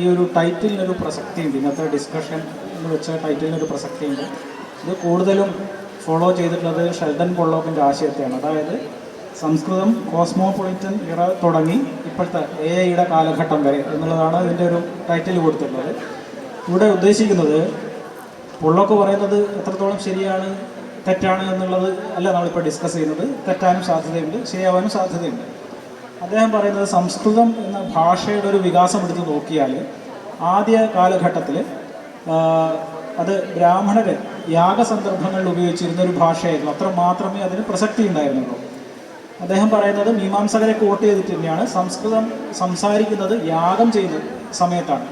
ഈ ഒരു ടൈറ്റിലിനൊരു പ്രസക്തിയുണ്ട്. ഇന്നത്തെ ഡിസ്കഷൻ എന്ന് വെച്ച ടൈറ്റിലിനൊരു പ്രസക്തിയുണ്ട്. ഇത് കൂടുതലും ഫോളോ ചെയ്തിട്ടുള്ളത് ഷെൽഡൻ പൊള്ളോക്കിൻ്റെ ആശയത്തെയാണ്. അതായത് സംസ്കൃതം കോസ്മോപൊളിറ്റൻ ഇറ തുടങ്ങി ഇപ്പോഴത്തെ AI കാലഘട്ടം വരെ എന്നുള്ളതാണ് ഇതിൻ്റെ ഒരു ടൈറ്റിൽ കൊടുത്തിട്ടുള്ളത്. ഇവിടെ ഉദ്ദേശിക്കുന്നത് പൊള്ളോക്ക് പറയുന്നത് എത്രത്തോളം ശരിയാണ് തെറ്റാണ് എന്നുള്ളത് അല്ല നമ്മളിപ്പോൾ ഡിസ്കസ് ചെയ്യുന്നത്. തെറ്റാനും സാധ്യതയുണ്ട്, ശരിയാവാനും സാധ്യതയുണ്ട്. അദ്ദേഹം പറയുന്നത് സംസ്കൃതം എന്ന ഭാഷയുടെ ഒരു വികാസം എടുത്ത് നോക്കിയാൽ ആദ്യ കാലഘട്ടത്തിൽ അത് ബ്രാഹ്മണർ യാഗസന്ദർഭങ്ങളിൽ ഉപയോഗിച്ചിരുന്ന ഒരു ഭാഷയായിരുന്നു. അത്ര മാത്രമേ അതിന് പ്രസക്തി ഉണ്ടായിരുന്നുള്ളൂ. അദ്ദേഹം പറയുന്നത് മീമാംസകരെ കോട്ട് ചെയ്തിട്ട് തന്നെയാണ് സംസ്കൃതം സംസാരിക്കുന്നത് യാഗം ചെയ്യുന്ന സമയത്താണ്.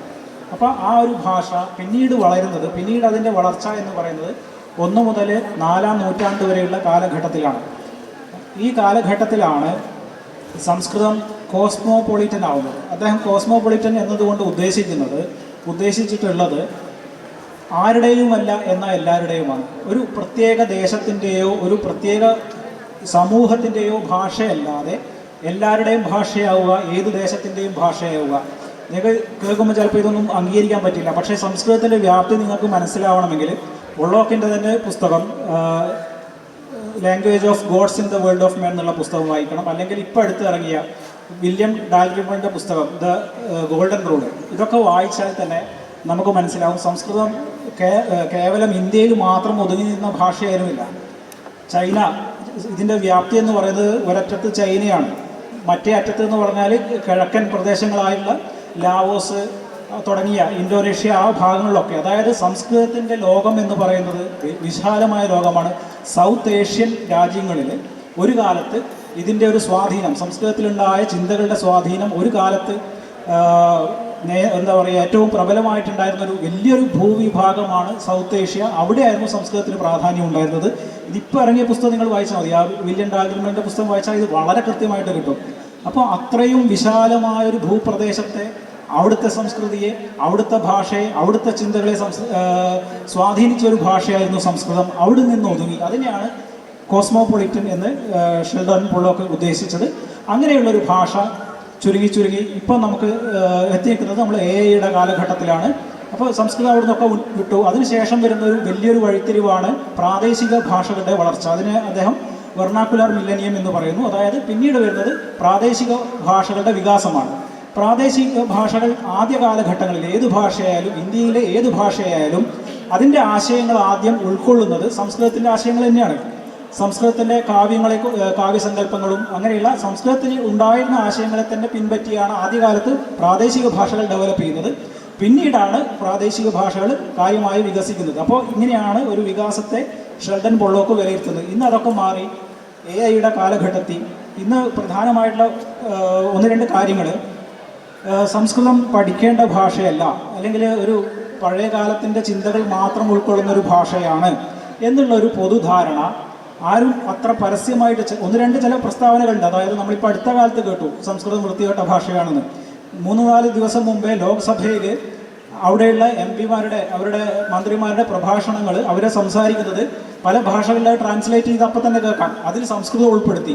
അപ്പോൾ ആ ഒരു ഭാഷ പിന്നീട് വളരുന്നത്, പിന്നീട് അതിൻ്റെ വളർച്ച എന്ന് പറയുന്നത് 1 മുതൽ 4-ാം നൂറ്റാണ്ട് വരെയുള്ള കാലഘട്ടത്തിലാണ്. ഈ കാലഘട്ടത്തിലാണ് സംസ്കൃതം കോസ്മോപൊളിറ്റൻ ആവുന്നത്. അദ്ദേഹം കോസ്മോപൊളിറ്റൻ എന്നതുകൊണ്ട് ഉദ്ദേശിച്ചിട്ടുള്ളത് ആരുടെയുമല്ല എന്ന എല്ലാവരുടെയുമാണ്. ഒരു പ്രത്യേക ദേശത്തിൻ്റെയോ ഒരു പ്രത്യേക സമൂഹത്തിൻ്റെയോ ഭാഷയല്ലാതെ എല്ലാവരുടെയും ഭാഷയാവുക, ഏത് ദേശത്തിൻ്റെയും ഭാഷയാവുക. നിങ്ങൾക്ക് കേൾക്കുമ്പോൾ ചിലപ്പോൾ ഇതൊന്നും അംഗീകരിക്കാൻ പറ്റില്ല. പക്ഷേ സംസ്കൃതത്തിൻ്റെ വ്യാപ്തി നിങ്ങൾക്ക് മനസ്സിലാവണമെങ്കിൽ പൊള്ളോക്കിൻ്റെ തന്നെ പുസ്തകം language of gods in the world of man എന്നുള്ള പുസ്തകം വായിക്കണം. അല്ലെങ്കിൽ ഇപ്പോൾ അടുത്ത് ഇറങ്ങിയ വില്യം ഡാൽറിമൻ്റെ പുസ്തകം ദ ഗോൾഡൻ റൂൾ. ഇതൊക്കെ വായിച്ചാൽ തന്നെ നമുക്ക് മനസ്സിലാവും സംസ്കൃതം കേവലം ഇന്ത്യയിൽ മാത്രം ഒതുങ്ങി നിന്ന ഭാഷയായിരുന്നില്ല. ചൈന, ഇതിൻ്റെ വ്യാപ്തി എന്ന് പറയുന്നത് ഒരറ്റത്ത് ചൈനയാണ്, മറ്റേ അറ്റത്ത് എന്ന് പറഞ്ഞാൽ കിഴക്കൻ പ്രദേശങ്ങളായുള്ള ലാവോസ് തുടങ്ങിയ ഇന്തോനേഷ്യ, ആ ഭാഗങ്ങളിലൊക്കെ. അതായത് സംസ്കൃതത്തിൻ്റെ ലോകം എന്ന് പറയുന്നത് വിശാലമായ ലോകമാണ്. സൗത്ത് ഏഷ്യൻ രാജ്യങ്ങളിൽ ഒരു കാലത്ത് ഇതിൻ്റെ ഒരു സ്വാധീനം, സംസ്കൃതത്തിലുണ്ടായ ചിന്തകളുടെ സ്വാധീനം ഒരു കാലത്ത് എന്താ പറയുക, ഏറ്റവും പ്രബലമായിട്ടുണ്ടായിരുന്ന ഒരു വലിയൊരു ഭൂവിഭാഗമാണ് സൗത്ത് ഏഷ്യ. അവിടെയായിരുന്നു സംസ്കൃതത്തിന് പ്രാധാന്യം ഉണ്ടായിരുന്നത്. ഇതിപ്പോൾ ഇറങ്ങിയ പുസ്തകം നിങ്ങൾ വായിച്ചാൽ മതി. ആ വില്യം ഡാൽറിമൻ്റെ പുസ്തകം വായിച്ചാൽ ഇത് വളരെ കൃത്യമായിട്ട് കിട്ടും. അപ്പോൾ അത്രയും വിശാലമായൊരു ഭൂപ്രദേശത്തെ, അവിടുത്തെ സംസ്കൃതിയെ, അവിടുത്തെ ഭാഷയെ, അവിടുത്തെ ചിന്തകളെ സ്വാധീനിച്ച ഒരു ഭാഷയായിരുന്നു സംസ്കൃതം. അവിടെ നിന്ന് ഒതുങ്ങി. അതിനെയാണ് കോസ്മോപൊളിറ്റൻ എന്ന് ഷെൽഡൻ പൊള്ളോക്ക് ഉദ്ദേശിച്ചത്. അങ്ങനെയുള്ളൊരു ഭാഷ ചുരുങ്ങി ഇപ്പം നമുക്ക് എത്തിയിരിക്കുന്നത് നമ്മൾ AI കാലഘട്ടത്തിലാണ്. അപ്പോൾ സംസ്കൃതം അവിടെ നിന്നൊക്കെ വിട്ടു. അതിനുശേഷം വരുന്ന ഒരു വലിയൊരു വഴിത്തിരിവാണ് പ്രാദേശിക ഭാഷകളുടെ വളർച്ച. അതിന് അദ്ദേഹം വെർണാക്കുലർ മില്ലനിയം എന്ന് പറയുന്നു. അതായത് പിന്നീട് വരുന്നത് പ്രാദേശിക ഭാഷകളുടെ വികാസമാണ്. പ്രാദേശിക ഭാഷകൾ ആദ്യ കാലഘട്ടങ്ങളിൽ ഏത് ഭാഷയായാലും, ഇന്ത്യയിലെ ഏത് ഭാഷയായാലും അതിൻ്റെ ആശയങ്ങൾ ആദ്യം ഉൾക്കൊള്ളുന്നത് സംസ്കൃതത്തിൻ്റെ ആശയങ്ങൾ തന്നെയാണ്. സംസ്കൃതത്തിൻ്റെ കാവ്യസങ്കല്പങ്ങളും അങ്ങനെയുള്ള സംസ്കൃതത്തിൽ ഉണ്ടായിരുന്ന ആശയങ്ങളെ തന്നെ പിൻപറ്റിയാണ് ആദ്യകാലത്ത് പ്രാദേശിക ഭാഷകൾ ഡെവലപ്പ് ചെയ്യുന്നത്. പിന്നീടാണ് പ്രാദേശിക ഭാഷകൾ കാര്യമായി വികസിക്കുന്നത്. അപ്പോൾ ഇങ്ങനെയാണ് ഒരു വികാസത്തെ ഷെൽഡൻ പൊള്ളോക്ക് വിലയിരുത്തുന്നത്. ഇന്ന് അതൊക്കെ മാറി AI കാലഘട്ടത്തിൽ ഇന്ന് പ്രധാനമായിട്ടുള്ള 1-2 കാര്യങ്ങൾ, സംസ്കൃതം പഠിക്കേണ്ട ഭാഷയല്ല, അല്ലെങ്കിൽ ഒരു പഴയ കാലത്തിൻ്റെ ചിന്തകൾ മാത്രം ഉൾക്കൊള്ളുന്ന ഒരു ഭാഷയാണ് എന്നുള്ളൊരു പൊതുധാരണ ആരും അത്ര പരസ്യമായിട്ട് 1-2 ചില പ്രസ്താവനകളുണ്ട്. അതായത് നമ്മളിപ്പോൾ അടുത്ത കാലത്ത് കേട്ടു സംസ്കൃതം വൃത്തികെട്ട ഭാഷയാണെന്ന്. 3-4 ദിവസം മുമ്പേ ലോക്സഭയിൽ അവിടെയുള്ള MP-മാരുടെ, അവരുടെ മന്ത്രിമാരുടെ പ്രഭാഷണങ്ങൾ, അവരെ സംസാരിക്കുന്നത് പല ഭാഷകളിൽ ട്രാൻസ്ലേറ്റ് ചെയ്ത് അപ്പം തന്നെ കേൾക്കാം. അതിൽ സംസ്കൃതം ഉൾപ്പെടുത്തി.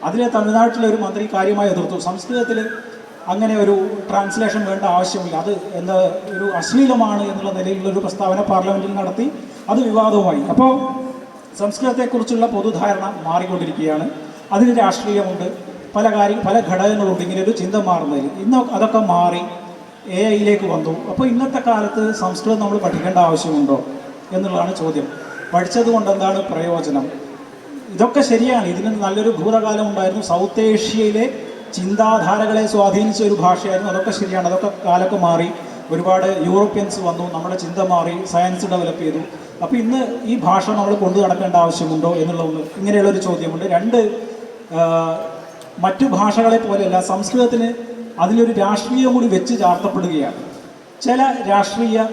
അതിൽ തമിഴ്നാട്ടിലെ ഒരു മന്ത്രി കാര്യമായി എതിർത്തു. സംസ്കൃതത്തിൽ അങ്ങനെ ഒരു ട്രാൻസ്ലേഷൻ വേണ്ട ആവശ്യമില്ല, അത് എന്താ ഒരു അശ്ലീലമാണ് എന്നുള്ള നിലയിലുള്ളൊരു പ്രസ്താവന പാർലമെൻറ്റിൽ നടത്തി. അത് വിവാദവുമായി. അപ്പോൾ സംസ്കൃതത്തെക്കുറിച്ചുള്ള പൊതുധാരണ മാറിക്കൊണ്ടിരിക്കുകയാണ്. അതിന് രാഷ്ട്രീയമുണ്ട്, പല ഘടകങ്ങളുണ്ട് ഇങ്ങനെ ഒരു ചിന്ത മാറുന്നതിൽ. ഇന്ന് അതൊക്കെ മാറി AI വന്നു. അപ്പോൾ ഇന്നത്തെ കാലത്ത് സംസ്കൃതം നമ്മൾ പഠിക്കേണ്ട ആവശ്യമുണ്ടോ എന്നുള്ളതാണ് ചോദ്യം. പഠിച്ചത് കൊണ്ട് എന്താണ് പ്രയോജനം? ഇതൊക്കെ ശരിയാണ്, ഇതിന് നല്ലൊരു ഭൂതകാലം ഉണ്ടായിരുന്നു. സൗത്ത് ഏഷ്യയിലെ ചിന്താധാരകളെ സ്വാധീനിച്ച ഒരു ഭാഷയായിരുന്നു. അതൊക്കെ ശരിയാണ്. അതൊക്കെ കാലൊക്കെ മാറി. ഒരുപാട് യൂറോപ്യൻസ് വന്നു, നമ്മുടെ ചിന്ത മാറി, സയൻസ് ഡെവലപ്പ് ചെയ്തു. അപ്പോൾ ഇന്ന് ഈ ഭാഷ നമ്മൾ കൊണ്ടു നടക്കേണ്ട ആവശ്യമുണ്ടോ എന്നുള്ള ഇങ്ങനെയുള്ളൊരു ചോദ്യമുണ്ട്. 2, മറ്റു ഭാഷകളെ പോലെയല്ല സംസ്കൃതത്തിന് അതിലൊരു രാഷ്ട്രീയം കൂടി വെച്ച് ചാർത്തപ്പെടുകയാണ്. ചില രാഷ്ട്രീയത്തെ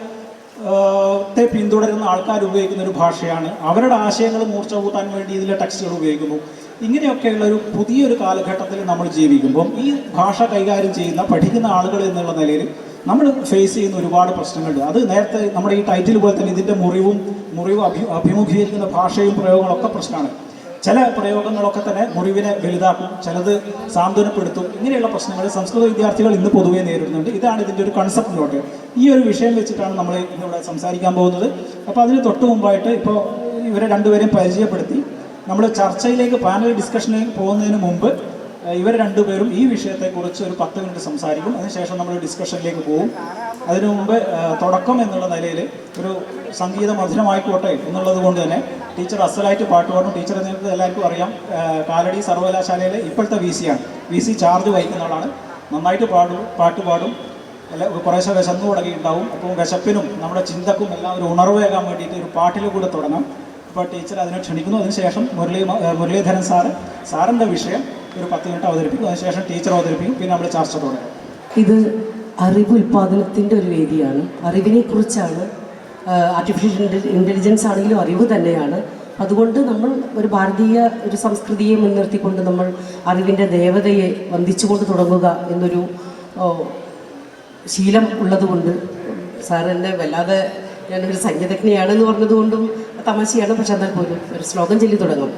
പിന്തുടരുന്ന ആൾക്കാർ ഉപയോഗിക്കുന്ന ഒരു ഭാഷയാണ്. അവരുടെ ആശയങ്ങൾ മൂർച്ച കൂട്ടാൻ വേണ്ടി ഇതിലെ ടെക്സ്റ്റുകൾ ഉപയോഗിക്കുന്നു. ഇങ്ങനെയൊക്കെയുള്ളൊരു പുതിയൊരു കാലഘട്ടത്തിൽ നമ്മൾ ജീവിക്കുമ്പം ഈ ഭാഷ കൈകാര്യം ചെയ്യുന്ന, പഠിക്കുന്ന ആളുകൾ എന്നുള്ള നിലയിൽ നമ്മൾ ഫേസ് ചെയ്യുന്ന ഒരുപാട് പ്രശ്നങ്ങളുണ്ട്. അത് നേരത്തെ നമ്മുടെ ഈ ടൈറ്റിൽ പോലെ തന്നെ ഇതിൻ്റെ മുറിവ് അഭിമുഖീകരിക്കുന്ന ഭാഷയും പ്രയോഗങ്ങളൊക്കെ പ്രശ്നമാണ്. ചില പ്രയോഗങ്ങളൊക്കെ തന്നെ മുറിവിനെ വലുതാക്കും, ചിലത് സാന്ത്വനപ്പെടുത്തും. ഇങ്ങനെയുള്ള പ്രശ്നങ്ങൾ സംസ്കൃത വിദ്യാർത്ഥികൾ ഇന്ന് പൊതുവെ നേരിടുന്നുണ്ട്. ഇതാണ് ഇതിൻ്റെ ഒരു കൺസെപ്റ്റ് നോട്ട്. ഈ ഒരു വിഷയം വെച്ചിട്ടാണ് നമ്മൾ ഇന്നിവിടെ സംസാരിക്കാൻ പോകുന്നത്. അപ്പോൾ അതിന് തൊട്ട് മുമ്പായിട്ട് ഇപ്പോൾ ഇവരെ രണ്ടുപേരെയും പരിചയപ്പെടുത്തി നമ്മൾ ചർച്ചയിലേക്ക്, പാനൽ ഡിസ്കഷനിലേക്ക് പോകുന്നതിന് മുമ്പ് ഇവർ രണ്ടുപേരും ഈ വിഷയത്തെക്കുറിച്ച് ഒരു 10 മിനിറ്റ് സംസാരിക്കും. അതിനുശേഷം നമ്മൾ ഡിസ്കഷനിലേക്ക് പോകും. അതിനു മുമ്പ് തുടക്കം എന്നുള്ള നിലയിൽ ഒരു സംഗീത മധുരമായിക്കോട്ടെ എന്നുള്ളത് കൊണ്ട് തന്നെ ടീച്ചർ അസലായിട്ട് പാട്ട് പാടും. ടീച്ചറെ നിങ്ങൾക്ക് എല്ലാവർക്കും അറിയാം, കാലടി സർവകലാശാലയിലെ ഇപ്പോഴത്തെ VC ചാർജ് വഹിക്കുന്ന ആളാണ്. നന്നായിട്ട് പാട്ട് പാടും. കുറേശ്ശെ വിശന്നു തുടങ്ങിയിട്ടുണ്ടാവും. അപ്പോൾ വിശപ്പിനും നമ്മുടെ ചിന്തക്കും എല്ലാം ഒരു ഉണർവേകാൻ വേണ്ടിയിട്ട് ഒരു പാട്ടിൽ കൂടെ തുടങ്ങാം. അപ്പോൾ ടീച്ചർ അതിനെ ക്ഷണിക്കുന്നു. അതിനുശേഷം മുരളീധരൻ സാറിൻ്റെ വിഷയം ഒരു 10 മിനിറ്റ് അവതരിപ്പിക്കും. അതിനുശേഷം ടീച്ചർ അവതരിപ്പിക്കും. പിന്നെ നമ്മൾ ചർച്ച തുടങ്ങും. ഇത് അറിവ് ഉൽപ്പാദനത്തിൻ്റെ ഒരു വേദിയാണ്. അറിവിനെ കുറിച്ചാണ്. ആർട്ടിഫിഷ്യൽ ഇൻ്റലിജൻസ് ആണെങ്കിലും അറിവ് തന്നെയാണ്. അതുകൊണ്ട് നമ്മൾ ഒരു ഭാരതീയ ഒരു സംസ്കൃതിയെ മുൻനിർത്തിക്കൊണ്ട് നമ്മൾ അറിവിൻ്റെ ദേവതയെ വന്ദിച്ചുകൊണ്ട് തുടങ്ങുക എന്നൊരു ശീലം ഉള്ളതുകൊണ്ട് സാർ എന്നെ വല്ലാതെ ഞാനൊരു സംഗീതജ്ഞയാണെന്ന് പറഞ്ഞതുകൊണ്ടും തമാശയാണ്. പക്ഷെ എന്നാൽ പോലും ഒരു ശ്ലോകം ചൊല്ലി തുടങ്ങും.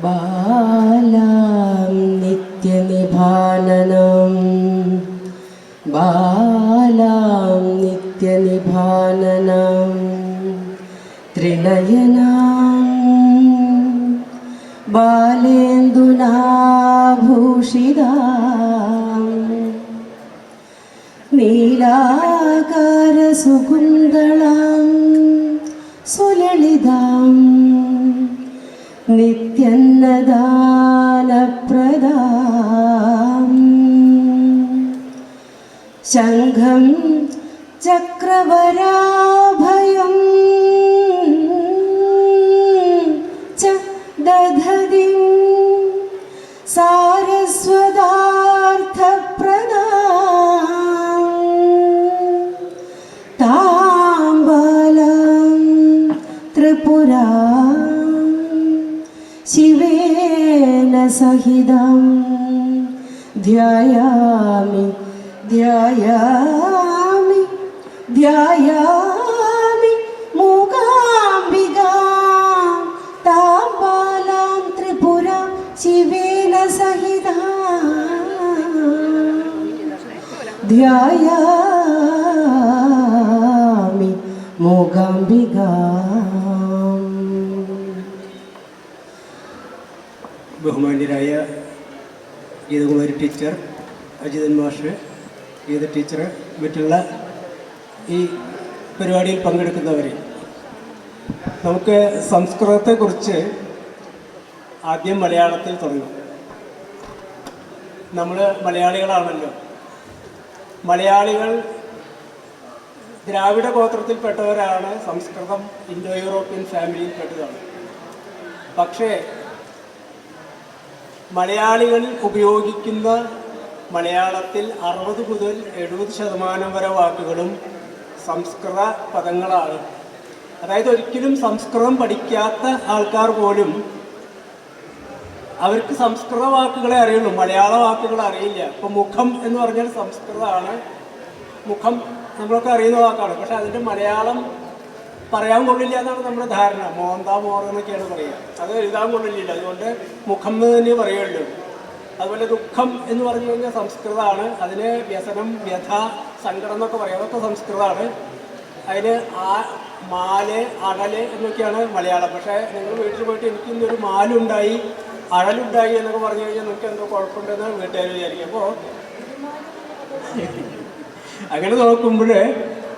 ബാലാം നിത്യനിഭാനനം ബാലാം നിത്യനിഭാനനം ത്രിനയനാം ബാലേന്ദുനാഭൂഷിതാം നീലാകാരസുകുന്തളാം സുലളിതാം നിത്യന്നദാനപ്രദാം ശംഖം ചക്രവരാഭയം ച ദധതിം സാരസ്വതാർത്ഥപ്രദാം താംബാലം ത്രിപുരാം ശിവേന സഹിതം ധ്യായാമി ധ്യായാമി ധ്യായാമി മൂകാംബികാം താംബാലാം ത്രിപുരാം ശിവേന സഹിതം ധ്യായാമി മൂകാംബികാം. ബഹുമാന്യരായ ഗീതകുമാരി ടീച്ചർ, അജിതൻ മാഷ്, ഗീത ടീച്ചർ, മറ്റുള്ള ഈ പരിപാടിയിൽ പങ്കെടുക്കുന്നവർ, നമുക്ക് സംസ്കൃതത്തെക്കുറിച്ച് ആദ്യം മലയാളത്തിൽ തുടങ്ങും. നമ്മൾ മലയാളികളാണല്ലോ. മലയാളികൾ ദ്രാവിഡ ഗോത്രത്തിൽപ്പെട്ടവരാണ്. സംസ്കൃതം ഇൻഡോ യൂറോപ്യൻ ഫാമിലിയിൽപ്പെട്ടതാണ്. പക്ഷേ മലയാളികൾ ഉപയോഗിക്കുന്ന മലയാളത്തിൽ 60 മുതൽ 70% വരെ വാക്കുകളും സംസ്കൃത പദങ്ങളാണ്. അതായത് ഒരിക്കലും സംസ്കൃതം പഠിക്കാത്ത ആൾക്കാർ പോലും അവർക്ക് സംസ്കൃത വാക്കുകളെ അറിയുള്ളൂ, മലയാള വാക്കുകൾ അറിയില്ല. ഇപ്പോൾ മുഖം എന്ന് പറഞ്ഞാൽ സംസ്കൃതമാണ്. മുഖം നമ്മളൊക്കെ അറിയുന്ന വാക്കാണ്. പക്ഷെ അതിൻ്റെ മലയാളം പറയാൻ കൊള്ളില്ല എന്നാണ് നമ്മുടെ ധാരണ. മോന്താ മോർ എന്നൊക്കെയാണ് പറയുക. അത് എഴുതാൻ കൊള്ളില്ല. അതുകൊണ്ട് മുഖം എന്ന് തന്നെ പറയുള്ളൂ. അതുപോലെ ദുഃഖം എന്ന് പറഞ്ഞു കഴിഞ്ഞാൽ സംസ്കൃതമാണ്. അതിന് വ്യസനം, വ്യഥ, സങ്കടം എന്നൊക്കെ പറയും. അതൊക്കെ സംസ്കൃതമാണ്. അതിന് മാല്, അടല് എന്നൊക്കെയാണ് മലയാളം. പക്ഷേ നിങ്ങൾ വീട്ടിൽ പോയിട്ട് എനിക്കിന്നൊരു മാലുണ്ടായി, അഴലുണ്ടായി എന്നൊക്കെ പറഞ്ഞു കഴിഞ്ഞാൽ നിങ്ങൾക്ക് എന്തോ കുഴപ്പമുണ്ടെന്ന് വീട്ടുകാർ വിചാരിക്കും. അപ്പോൾ അങ്ങനെ നോക്കുമ്പോൾ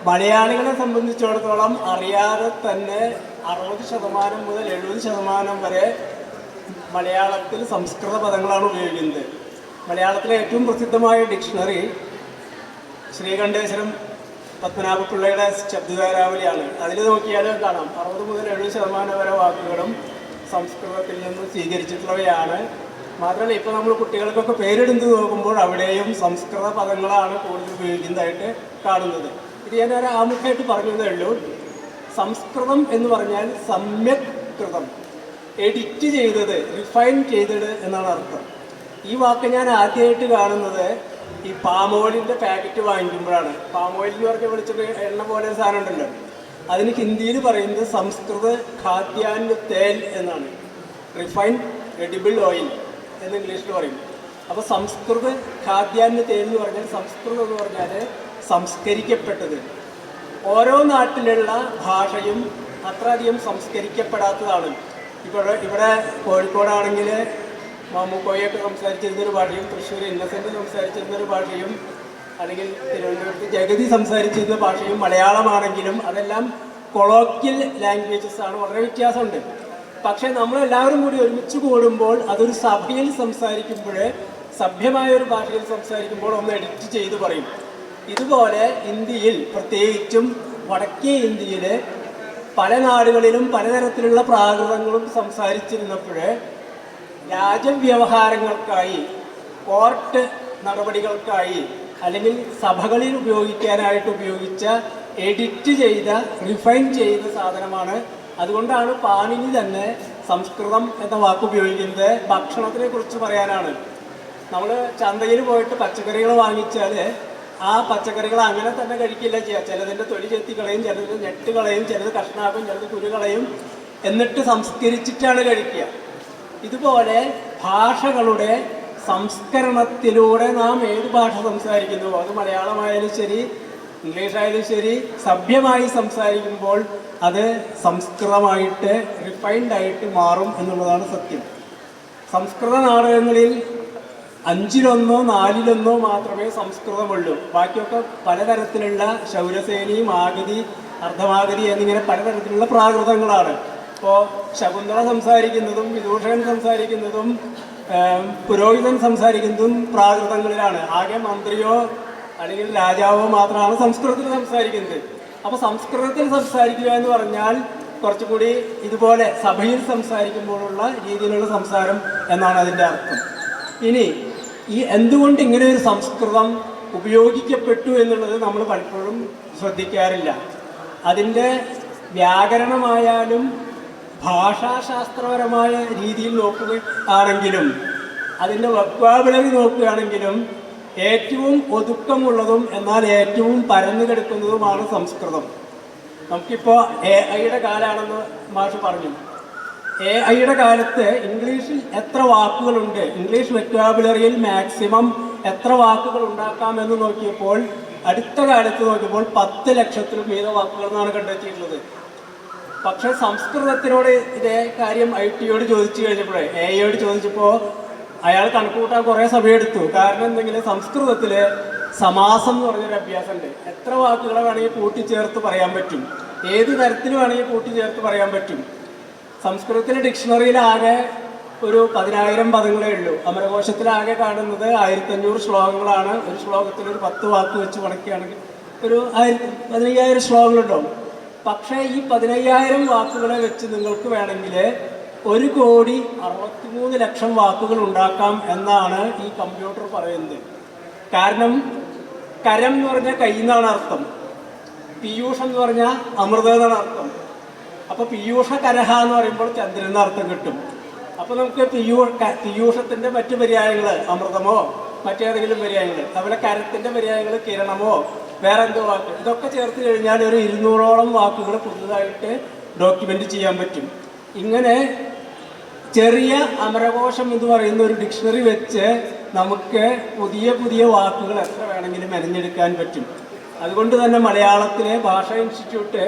മലയാളികളെ സംബന്ധിച്ചിടത്തോളം അറിയാതെ തന്നെ 60% മുതൽ 70% വരെ മലയാളത്തിൽ സംസ്കൃത പദങ്ങളാണ് ഉപയോഗിക്കുന്നത്. മലയാളത്തിലെ ഏറ്റവും പ്രസിദ്ധമായ ഡിക്ഷണറി ശ്രീകണ്ഠേശ്വരം പത്മനാഭപിള്ളയുടെ ശബ്ദധാരാവലിയാണ്. അതിൽ നോക്കിയാൽ കാണാം 60 മുതൽ 70% വരെ വാക്കുകളും സംസ്കൃതത്തിൽ നിന്ന് സ്വീകരിച്ചിട്ടുള്ളവയാണ്. മാത്രമല്ല ഇപ്പോൾ നമ്മൾ കുട്ടികൾക്കൊക്കെ പേരെടുത്ത് നോക്കുമ്പോൾ അവിടെയും സംസ്കൃത പദങ്ങളാണ് കൂടുതൽ ഉപയോഗിക്കുന്നതായിട്ട് കാണുന്നത്. ഇത് ഞാനൊരു ആമുഖമായിട്ട് പറഞ്ഞതേ ഉള്ളൂ. സംസ്കൃതം എന്ന് പറഞ്ഞാൽ സമ്യക് കൃതം, എഡിറ്റ് ചെയ്തത്, റിഫൈൻ ചെയ്തത് എന്നാണ് അർത്ഥം. ഈ വാക്ക് ഞാൻ ആദ്യമായിട്ട് കാണുന്നത് ഈ പാമോയിലിൻ്റെ പാക്കറ്റ് വാങ്ങിക്കുമ്പോഴാണ്. പാമോയിൽ എന്ന് പറഞ്ഞാൽ വിളിച്ചിട്ട് എണ്ണ പോലെ സാധനം ഉണ്ടല്ലോ, അതിന് ഹിന്ദിയിൽ പറയുന്നത് സംസ്കൃത ഖാദ്യാന്ന തേൽ എന്നാണ്. റിഫൈൻഡ് എഡിബിൾ ഓയിൽ എന്ന് ഇംഗ്ലീഷിൽ പറയും. അപ്പോൾ സംസ്കൃത ഖാദ്യാന്ന തേൻ എന്ന് പറഞ്ഞാൽ സംസ്കൃതം എന്ന് പറഞ്ഞാൽ സംസ്കരിക്കപ്പെട്ടത്. ഓരോ നാട്ടിലുള്ള ഭാഷയും അത്രയധികം സംസ്കരിക്കപ്പെടാത്തതാണ്. ഇവിടെ കോഴിക്കോടാണെങ്കിൽ മാമുക്കോയൊക്കെ സംസാരിച്ചിരുന്നൊരു ഭാഷയും തൃശ്ശൂർ ഇന്നസെൻ്റ് സംസാരിച്ചിരുന്നൊരു ഭാഷയും അല്ലെങ്കിൽ തിരുവനന്തപുരത്ത് ജഗതി സംസാരിച്ചിരുന്ന ഭാഷയും മലയാളമാണെങ്കിലും അതെല്ലാം കൊളോക്കിയൽ ലാംഗ്വേജസ് ആണ്, വളരെ വ്യത്യാസമുണ്ട്. പക്ഷേ നമ്മളെല്ലാവരും കൂടി ഒരുമിച്ച് കൂടുമ്പോൾ അതൊരു സഭയിൽ സംസാരിക്കുമ്പോൾ, സഭ്യമായ ഒരു ഭാഷയിൽ സംസാരിക്കുമ്പോൾ ഒന്ന് എഡിറ്റ് ചെയ്ത് പറയും. ഇതുപോലെ ഇന്ത്യയിൽ, പ്രത്യേകിച്ചും വടക്കേ ഇന്ത്യയിൽ പല നാടുകളിലും പലതരത്തിലുള്ള പ്രാകൃതങ്ങളും സംസാരിച്ചിരുന്നപ്പോൾ രാജവ്യവഹാരങ്ങൾക്കായി, കോർട്ട് നടപടികൾക്കായി അല്ലെങ്കിൽ സഭകളിൽ ഉപയോഗിക്കാനായിട്ട് ഉപയോഗിച്ച എഡിറ്റ് ചെയ്ത, റിഫൈൻ ചെയ്ത സാധനമാണ്. അതുകൊണ്ടാണ് പാണിനി തന്നെ സംസ്കൃതം എന്ന വാക്ക് ഉപയോഗിക്കുന്നത് ഭക്ഷണത്തിനെ കുറിച്ച് പറയാനാണ്. നമ്മൾ ചന്തയിൽ പോയിട്ട് പച്ചക്കറികൾ വാങ്ങിച്ചാൽ ആ പച്ചക്കറികൾ അങ്ങനെ തന്നെ കഴിക്കില്ല ചെയ്യുക. ചിലതിൻ്റെ തൊലി ചെത്തി കളയും, ചിലത് ഞെട്ട് കളയും, ചിലത് കഷ്ണാക്കും, ചിലത് കുരു കളയും, എന്നിട്ട് സംസ്കരിച്ചിട്ടാണ് കഴിക്കുക. ഇതുപോലെ ഭാഷകളുടെ സംസ്കരണത്തിലൂടെ നാം ഏത് ഭാഷ സംസാരിക്കുന്നുവോ, അത് മലയാളമായാലും ശരി ഇംഗ്ലീഷായാലും ശരി, സഭ്യമായി സംസാരിക്കുമ്പോൾ അത് സംസ്കൃതമായിട്ട് റിഫൈൻഡ് ആയിട്ട് മാറും എന്നുള്ളതാണ് സത്യം. സംസ്കൃത നാടകങ്ങളിൽ 5-1 4 മാത്രമേ സംസ്കൃതമുള്ളൂ. ബാക്കിയൊക്കെ പലതരത്തിലുള്ള ശൗരസേനി, മാഗധി, അർദ്ധമാഗധി എന്നിങ്ങനെ പലതരത്തിലുള്ള പ്രാകൃതങ്ങളാണ്. ഇപ്പോൾ ശകുന്തള സംസാരിക്കുന്നതും വിദൂഷകൻ സംസാരിക്കുന്നതും പുരോഹിതൻ സംസാരിക്കുന്നതും പ്രാകൃതങ്ങളിലാണ്. ആകെ മന്ത്രിയോ അല്ലെങ്കിൽ രാജാവോ മാത്രമാണ് സംസ്കൃതത്തിൽ സംസാരിക്കുന്നത്. അപ്പോൾ സംസ്കൃതത്തിൽ സംസാരിക്കുക എന്ന് പറഞ്ഞാൽ കുറച്ചുകൂടി ഇതുപോലെ സഭയിൽ സംസാരിക്കുമ്പോഴുള്ള രീതിയിലുള്ള സംസാരം എന്നാണ് അതിൻ്റെ അർത്ഥം. ഇനി ഈ എന്തുകൊണ്ട് ഇങ്ങനെ ഒരു സംസ്കൃതം ഉപയോഗിക്കപ്പെട്ടു എന്നുള്ളത് നമ്മൾ പലപ്പോഴും ശ്രദ്ധിക്കാറില്ല. അതിൻ്റെ വ്യാകരണമായാലും ഭാഷാശാസ്ത്രപരമായ രീതിയിൽ നോക്കുകയാണെങ്കിലും അതിൻ്റെ വൊക്കാബുലറി നോക്കുകയാണെങ്കിലും ഏറ്റവും ഒതുക്കമുള്ളതും എന്നാൽ ഏറ്റവും പരന്നു കിടക്കുന്നതുമാണ് സംസ്കൃതം. നമുക്കിപ്പോൾ AI കാലമാണെന്ന് മാഷ് പറഞ്ഞു. AI കാലത്ത് ഇംഗ്ലീഷിൽ എത്ര വാക്കുകളുണ്ട്, ഇംഗ്ലീഷ് വൊക്കാബുലറിയിൽ മാക്സിമം എത്ര വാക്കുകൾ ഉണ്ടാക്കാമെന്ന് നോക്കിയപ്പോൾ അടുത്ത കാലത്ത് നോക്കിയപ്പോൾ 10 ലക്ഷത്തിലും മീത വാക്കുകൾ എന്നാണ് കണ്ടെത്തിയിട്ടുള്ളത്. പക്ഷേ സംസ്കൃതത്തിനോട് ഇതേ കാര്യം IT ചോദിച്ചു കഴിഞ്ഞപ്പോൾ, AI ചോദിച്ചപ്പോൾ അയാൾ കണക്കൂട്ടാൻ കുറേ സമയമെടുത്തു. കാരണം എന്തെങ്കിലും സംസ്കൃതത്തിൽ സമാസം എന്ന് പറഞ്ഞൊരു അഭ്യാസമുണ്ട്. എത്ര വാക്കുകളെ വേണമെങ്കിൽ കൂട്ടിച്ചേർത്ത് പറയാൻ പറ്റും, ഏത് തരത്തിൽ വേണമെങ്കിൽ കൂട്ടിച്ചേർത്ത് പറയാൻ പറ്റും. സംസ്കൃതത്തിലെ ഡിക്ഷണറിയിലാകെ ഒരു 10,000 പദങ്ങളേ ഉള്ളൂ. അമരകോശത്തിലാകെ കാണുന്നത് 1500 ശ്ലോകങ്ങളാണ്. ഒരു ശ്ലോകത്തിൽ ഒരു 10 വാക്ക് വെച്ച് കണക്കുകയാണെങ്കിൽ ഒരു 15,000 ശ്ലോകങ്ങളുണ്ടാവും. പക്ഷേ ഈ 15,000 വാക്കുകളെ വെച്ച് നിങ്ങൾക്ക് വേണമെങ്കിൽ 1,63,00,000 വാക്കുകൾ ഉണ്ടാക്കാം എന്നാണ് ഈ കമ്പ്യൂട്ടർ പറയുന്നത്. കാരണം കരം എന്ന് പറഞ്ഞാൽ കൈ എന്നാണ് അർത്ഥം, പീയൂഷം എന്ന് പറഞ്ഞാൽ അമൃത എന്നാണ് അർത്ഥം. അപ്പോൾ പീയൂഷ കരഹ എന്ന് പറയുമ്പോൾ ചന്ദ്രൻ എന്ന അർത്ഥം കിട്ടും. അപ്പോൾ നമുക്ക് പീയൂഷത്തിൻ്റെ മറ്റു പര്യായങ്ങൾ അമൃതമോ മറ്റേതെങ്കിലും പര്യായങ്ങൾ, അതുപോലെ കരത്തിൻ്റെ പര്യായങ്ങൾ കിരണമോ വേറെ എന്തോ വാക്ക്, ഇതൊക്കെ ചേർത്ത് കഴിഞ്ഞാൽ ഒരു 200ഓളം വാക്കുകൾ പുതുതായിട്ട് ഡോക്യുമെൻ്റ് ചെയ്യാൻ പറ്റും. ഇങ്ങനെ ചെറിയ അമരകോശം എന്ന് പറയുന്ന ഒരു ഡിക്ഷണറി വെച്ച് നമുക്ക് പുതിയ പുതിയ വാക്കുകൾ എത്ര വേണമെങ്കിലും മെനഞ്ഞെടുക്കാൻ പറ്റും. അതുകൊണ്ട് തന്നെ മലയാളത്തിലെ ഭാഷാ ഇൻസ്റ്റിറ്റ്യൂട്ട്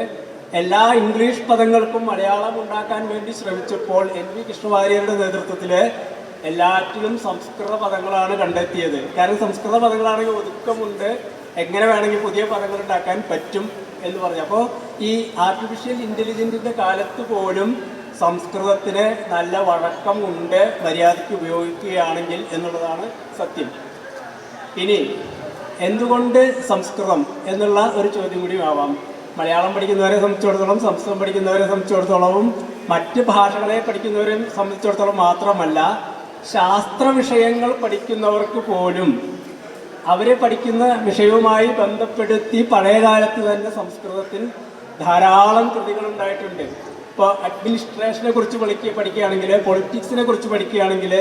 എല്ലാ ഇംഗ്ലീഷ് പദങ്ങൾക്കും മലയാളം ഉണ്ടാക്കാൻ വേണ്ടി ശ്രമിച്ചപ്പോൾ NV കൃഷ്ണവാര്യരുടെ നേതൃത്വത്തിൽ എല്ലാറ്റിലും സംസ്കൃത പദങ്ങളാണ് കണ്ടെത്തിയത്. കാരണം സംസ്കൃത പദങ്ങളാണെങ്കിൽ ഒതുക്കമുണ്ട്, എങ്ങനെ വേണമെങ്കിൽ പുതിയ പദങ്ങൾ ഉണ്ടാക്കാൻ പറ്റും എന്ന് പറഞ്ഞു. അപ്പോൾ ഈ ആർട്ടിഫിഷ്യൽ ഇൻ്റലിജൻസിൻ്റെ കാലത്ത് പോലും സംസ്കൃതത്തിന് നല്ല വഴക്കം ഉണ്ട്, മര്യാദയ്ക്ക് ഉപയോഗിക്കുകയാണെങ്കിൽ എന്നുള്ളതാണ് സത്യം. ഇനി എന്തുകൊണ്ട് സംസ്കൃതം എന്നുള്ള ഒരു ചോദ്യം കൂടി ആവാം. മലയാളം പഠിക്കുന്നവരെ സംബന്ധിച്ചിടത്തോളം, സംസ്കൃതം പഠിക്കുന്നവരെ സംബന്ധിച്ചിടത്തോളവും മറ്റ് ഭാഷകളെ പഠിക്കുന്നവരെ സംബന്ധിച്ചിടത്തോളം മാത്രമല്ല, ശാസ്ത്ര വിഷയങ്ങൾ പഠിക്കുന്നവർക്ക് പോലും അവരെ പഠിക്കുന്ന വിഷയവുമായി ബന്ധപ്പെടുത്തി പഴയ കാലത്ത് തന്നെ സംസ്കൃതത്തിൽ ധാരാളം കൃതികൾ ഉണ്ടായിട്ടുണ്ട്. ഇപ്പോൾ അഡ്മിനിസ്ട്രേഷനെ കുറിച്ച് പഠിക്കുകയാണെങ്കിൽ, പൊളിറ്റിക്സിനെ കുറിച്ച് പഠിക്കുകയാണെങ്കിൽ,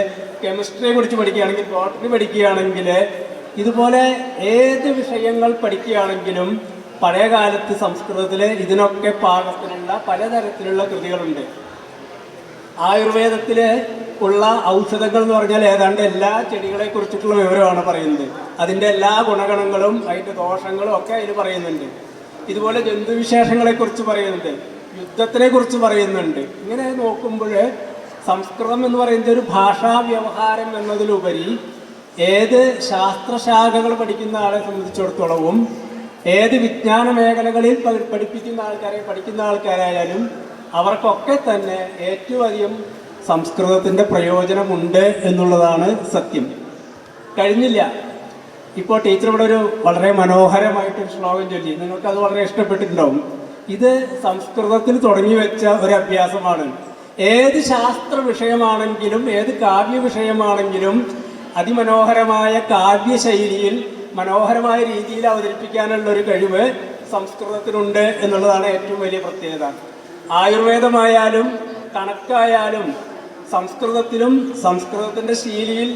കെമിസ്ട്രിയെ കുറിച്ച് പഠിക്കുകയാണെങ്കിൽ, ബോട്ടണി പഠിക്കുകയാണെങ്കിൽ, ഇതുപോലെ ഏത് വിഷയങ്ങൾ പഠിക്കുകയാണെങ്കിലും പഴയ കാലത്ത് സംസ്കൃതത്തിൽ ഇതിനൊക്കെ പാകത്തിലുള്ള പലതരത്തിലുള്ള കൃതികളുണ്ട്. ആയുർവേദത്തിൽ ഉള്ള ഔഷധങ്ങൾ എന്ന് പറഞ്ഞാൽ ഏതാണ്ട് എല്ലാ ചെടികളെ കുറിച്ചിട്ടുള്ള വിവരമാണ് പറയുന്നത്. അതിൻ്റെ എല്ലാ ഗുണഗണങ്ങളും അതിൻ്റെ ദോഷങ്ങളും ഒക്കെ അതിൽ പറയുന്നുണ്ട്. ഇതുപോലെ ജന്തുവിശേഷങ്ങളെക്കുറിച്ച് പറയുന്നുണ്ട്, യുദ്ധത്തിനെ കുറിച്ച് പറയുന്നുണ്ട്. ഇങ്ങനെ നോക്കുമ്പോൾ സംസ്കൃതം എന്ന് പറയുന്നത് ഒരു ഭാഷാ വ്യവഹാരം എന്നതിലുപരി ഏത് ശാസ്ത്രശാഖകൾ പഠിക്കുന്ന ആളെ സംബന്ധിച്ചിടത്തോളവും ഏത് വിജ്ഞാന മേഖലകളിൽ പഠിക്കുന്ന ആൾക്കാരായാലും അവർക്കൊക്കെ തന്നെ ഏറ്റവും അധികം സംസ്കൃതത്തിൻ്റെ പ്രയോജനമുണ്ട് എന്നുള്ളതാണ് സത്യം. കഴിഞ്ഞില്ല, ഇപ്പോൾ ടീച്ചർ ഇവിടെ ഒരു വളരെ മനോഹരമായിട്ടൊരു ശ്ലോകം ചൊല്ലി, നിങ്ങൾക്കത് വളരെ ഇഷ്ടപ്പെട്ടിട്ടുണ്ടാവും. ഇത് സംസ്കൃതത്തിൽ തുടങ്ങി വെച്ച ഒരു അഭ്യാസമാണ്. ഏത് ശാസ്ത്ര വിഷയമാണെങ്കിലും ഏത് കാവ്യ വിഷയമാണെങ്കിലും അതിമനോഹരമായ കാവ്യശൈലിയിൽ മനോഹരമായ രീതിയിൽ അവതരിപ്പിക്കാനുള്ള ഒരു കഴിവ് സംസ്കൃതത്തിനുണ്ട് എന്നുള്ളതാണ് ഏറ്റവും വലിയ പ്രത്യേകത. ആയുർവേദമായാലും കണക്കായാലും സംസ്കൃതത്തിലും സംസ്കൃതത്തിൻ്റെ ശൈലിയിൽ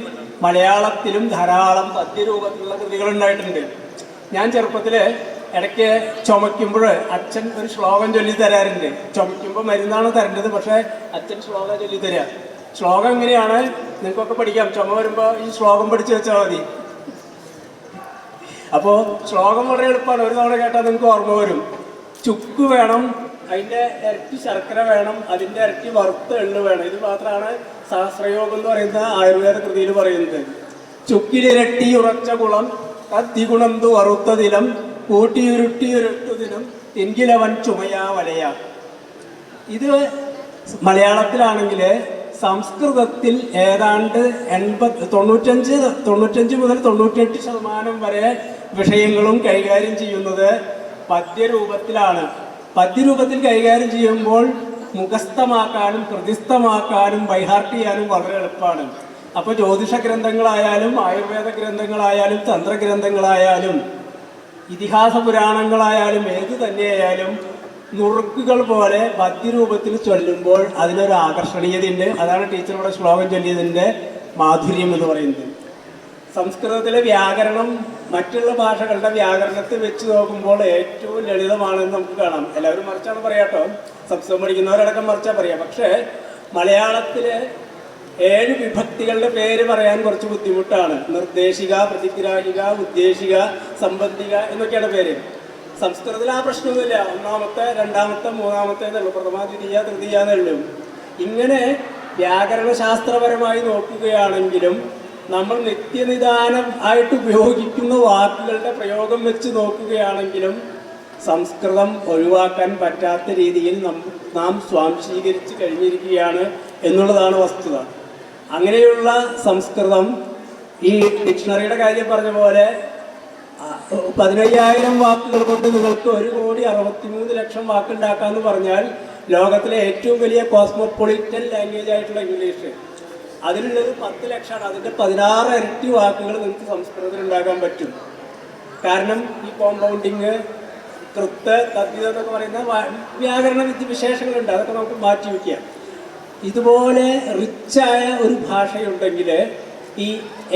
മലയാളത്തിലും ധാരാളം പദ്യരൂപത്തിലുള്ള കൃതികളുണ്ടായിട്ടുണ്ട്. ഞാൻ ചെറുപ്പത്തിൽ ഇടയ്ക്ക് ചുമയ്ക്കുമ്പോൾ അച്ഛൻ ഒരു ശ്ലോകം ചൊല്ലി തരാറുണ്ട്. ചുമയ്ക്കുമ്പോൾ മരുന്നാണ് തരേണ്ടത്, പക്ഷേ അച്ഛൻ ശ്ലോകം ചൊല്ലി തരിക. ശ്ലോകം എങ്ങനെയാണ് നിങ്ങൾക്കൊക്കെ പഠിക്കാം. ചുമ വരുമ്പോൾ ഈ ശ്ലോകം പഠിച്ചു വെച്ചാൽ മതി. അപ്പോൾ ശ്ലോകം വളരെ എളുപ്പമാണ്, ഒരു തവണ കേട്ടാൽ നിങ്ങൾക്ക് ഓർമ്മ വരും. ചുക്ക് വേണം, അതിൻ്റെ ഇരട്ടി ശർക്കര വേണം, അതിൻ്റെ ഇരട്ടി വറുത്ത എള്ള് വേണം. ഇത് മാത്രമാണ് സഹസ്രയോഗം എന്ന് പറയുന്ന ആയുർവേദ കൃതിയിൽ പറയുന്നത്. ചുക്കിലിരട്ടി ഉറച്ച കുളം തദ്ദിഗുണന്തു വറുത്തതിലും കൂട്ടിയുരുട്ടിയുരുട്ടുതിനും എങ്കിലവൻ ചുമയാ വലയ. ഇത് മലയാളത്തിലാണെങ്കിൽ സംസ്കൃതത്തിൽ ഏതാണ്ട് 95 മുതൽ 98% വരെ വിഷയങ്ങളും കൈകാര്യം ചെയ്യുന്നത് പദ്യരൂപത്തിലാണ്. പദ്യരൂപത്തിൽ കൈകാര്യം ചെയ്യുമ്പോൾ മുഖസ്ഥമാക്കാനും ഹൃദിസ്ഥമാക്കാനും ബൈഹാർട്ട് ചെയ്യാനും വളരെ എളുപ്പമാണ്. അപ്പോൾ ജ്യോതിഷ ഗ്രന്ഥങ്ങളായാലും ആയുർവേദ ഗ്രന്ഥങ്ങളായാലും തന്ത്രഗ്രന്ഥങ്ങളായാലും ഇതിഹാസ പുരാണങ്ങളായാലും ഏത് തന്നെയായാലും നുറുക്കുകൾ പോലെ പദ്യരൂപത്തിൽ ചൊല്ലുമ്പോൾ അതിനൊരു ആകർഷണീയതയുണ്ട്. അതാണ് ടീച്ചറുടെ ശ്ലോകം ചൊല്ലിയതിൻ്റെ മാധുര്യം എന്ന് പറയുന്നത്. സംസ്കൃതത്തിലെ വ്യാകരണം മറ്റുള്ള ഭാഷകളുടെ വ്യാകരണത്തെ വെച്ച് നോക്കുമ്പോൾ ഏറ്റവും ലളിതമാണെന്ന് നമുക്ക് കാണാം. എല്ലാവരും മറിച്ചാണ് പറയാട്ടോ, സംസ്കൃതം പഠിക്കുന്നവരടക്കം മറിച്ചാൽ പറയാം. പക്ഷേ മലയാളത്തിലെ 7 വിഭക്തികളുടെ പേര് പറയാൻ കുറച്ച് ബുദ്ധിമുട്ടാണ്. നിർദ്ദേശിക, പ്രതിഗ്രാഹിക, ഉദ്ദേശിക, സംബന്ധിക എന്നൊക്കെയാണ് പേര്. സംസ്കൃതത്തിൽ ആ പ്രശ്നമൊന്നുമില്ല. ഒന്നാമത്തെ, രണ്ടാമത്തെ, മൂന്നാമത്തെ എന്നുള്ളൂ, പ്രഥമ, ദ്വിതീയ, തൃതീയ എന്നുള്ളൂ. ഇങ്ങനെ വ്യാകരണശാസ്ത്രപരമായി നോക്കുകയാണെങ്കിലും നമ്മൾ നിത്യനിദാനം ആയിട്ട് ഉപയോഗിക്കുന്ന വാക്കുകളുടെ പ്രയോഗം വെച്ച് നോക്കുകയാണെങ്കിലും സംസ്കൃതം ഒഴിവാക്കാൻ പറ്റാത്ത രീതിയിൽ നാം സ്വാംശീകരിച്ച് കഴിഞ്ഞിരിക്കുകയാണ് എന്നുള്ളതാണ് വസ്തുത. അങ്ങനെയുള്ള സംസ്കൃതം ഈ ഡിക്ഷണറിയുടെ കാര്യം പറഞ്ഞ പോലെ 15,000 വാക്കുകൾ കൊണ്ട് നിങ്ങൾക്ക് 1,63,00,000 വാക്കുണ്ടാക്കാമെന്ന് പറഞ്ഞാൽ ലോകത്തിലെ ഏറ്റവും വലിയ കോസ്മോപൊളിറ്റൻ ലാംഗ്വേജ് ആയിട്ടുള്ള ഇംഗ്ലീഷ്, അതിലുള്ളത് 10 ലക്ഷമാണ്. അതിൻ്റെ 16 ഇരട്ടി വാക്കുകൾ നിങ്ങൾക്ക് സംസ്കൃതത്തിൽ ഉണ്ടാക്കാൻ പറ്റും. കാരണം ഈ കോമ്പൗണ്ടിങ്, കൃത്ത്, തദ്ധിത എന്നൊക്കെ പറയുന്ന വ്യാകരണ വിശേഷങ്ങളുണ്ട്. അതൊക്കെ നമുക്ക് മാറ്റി വയ്ക്കാം. ഇതുപോലെ റിച്ചായ ഒരു ഭാഷയുണ്ടെങ്കിൽ ഈ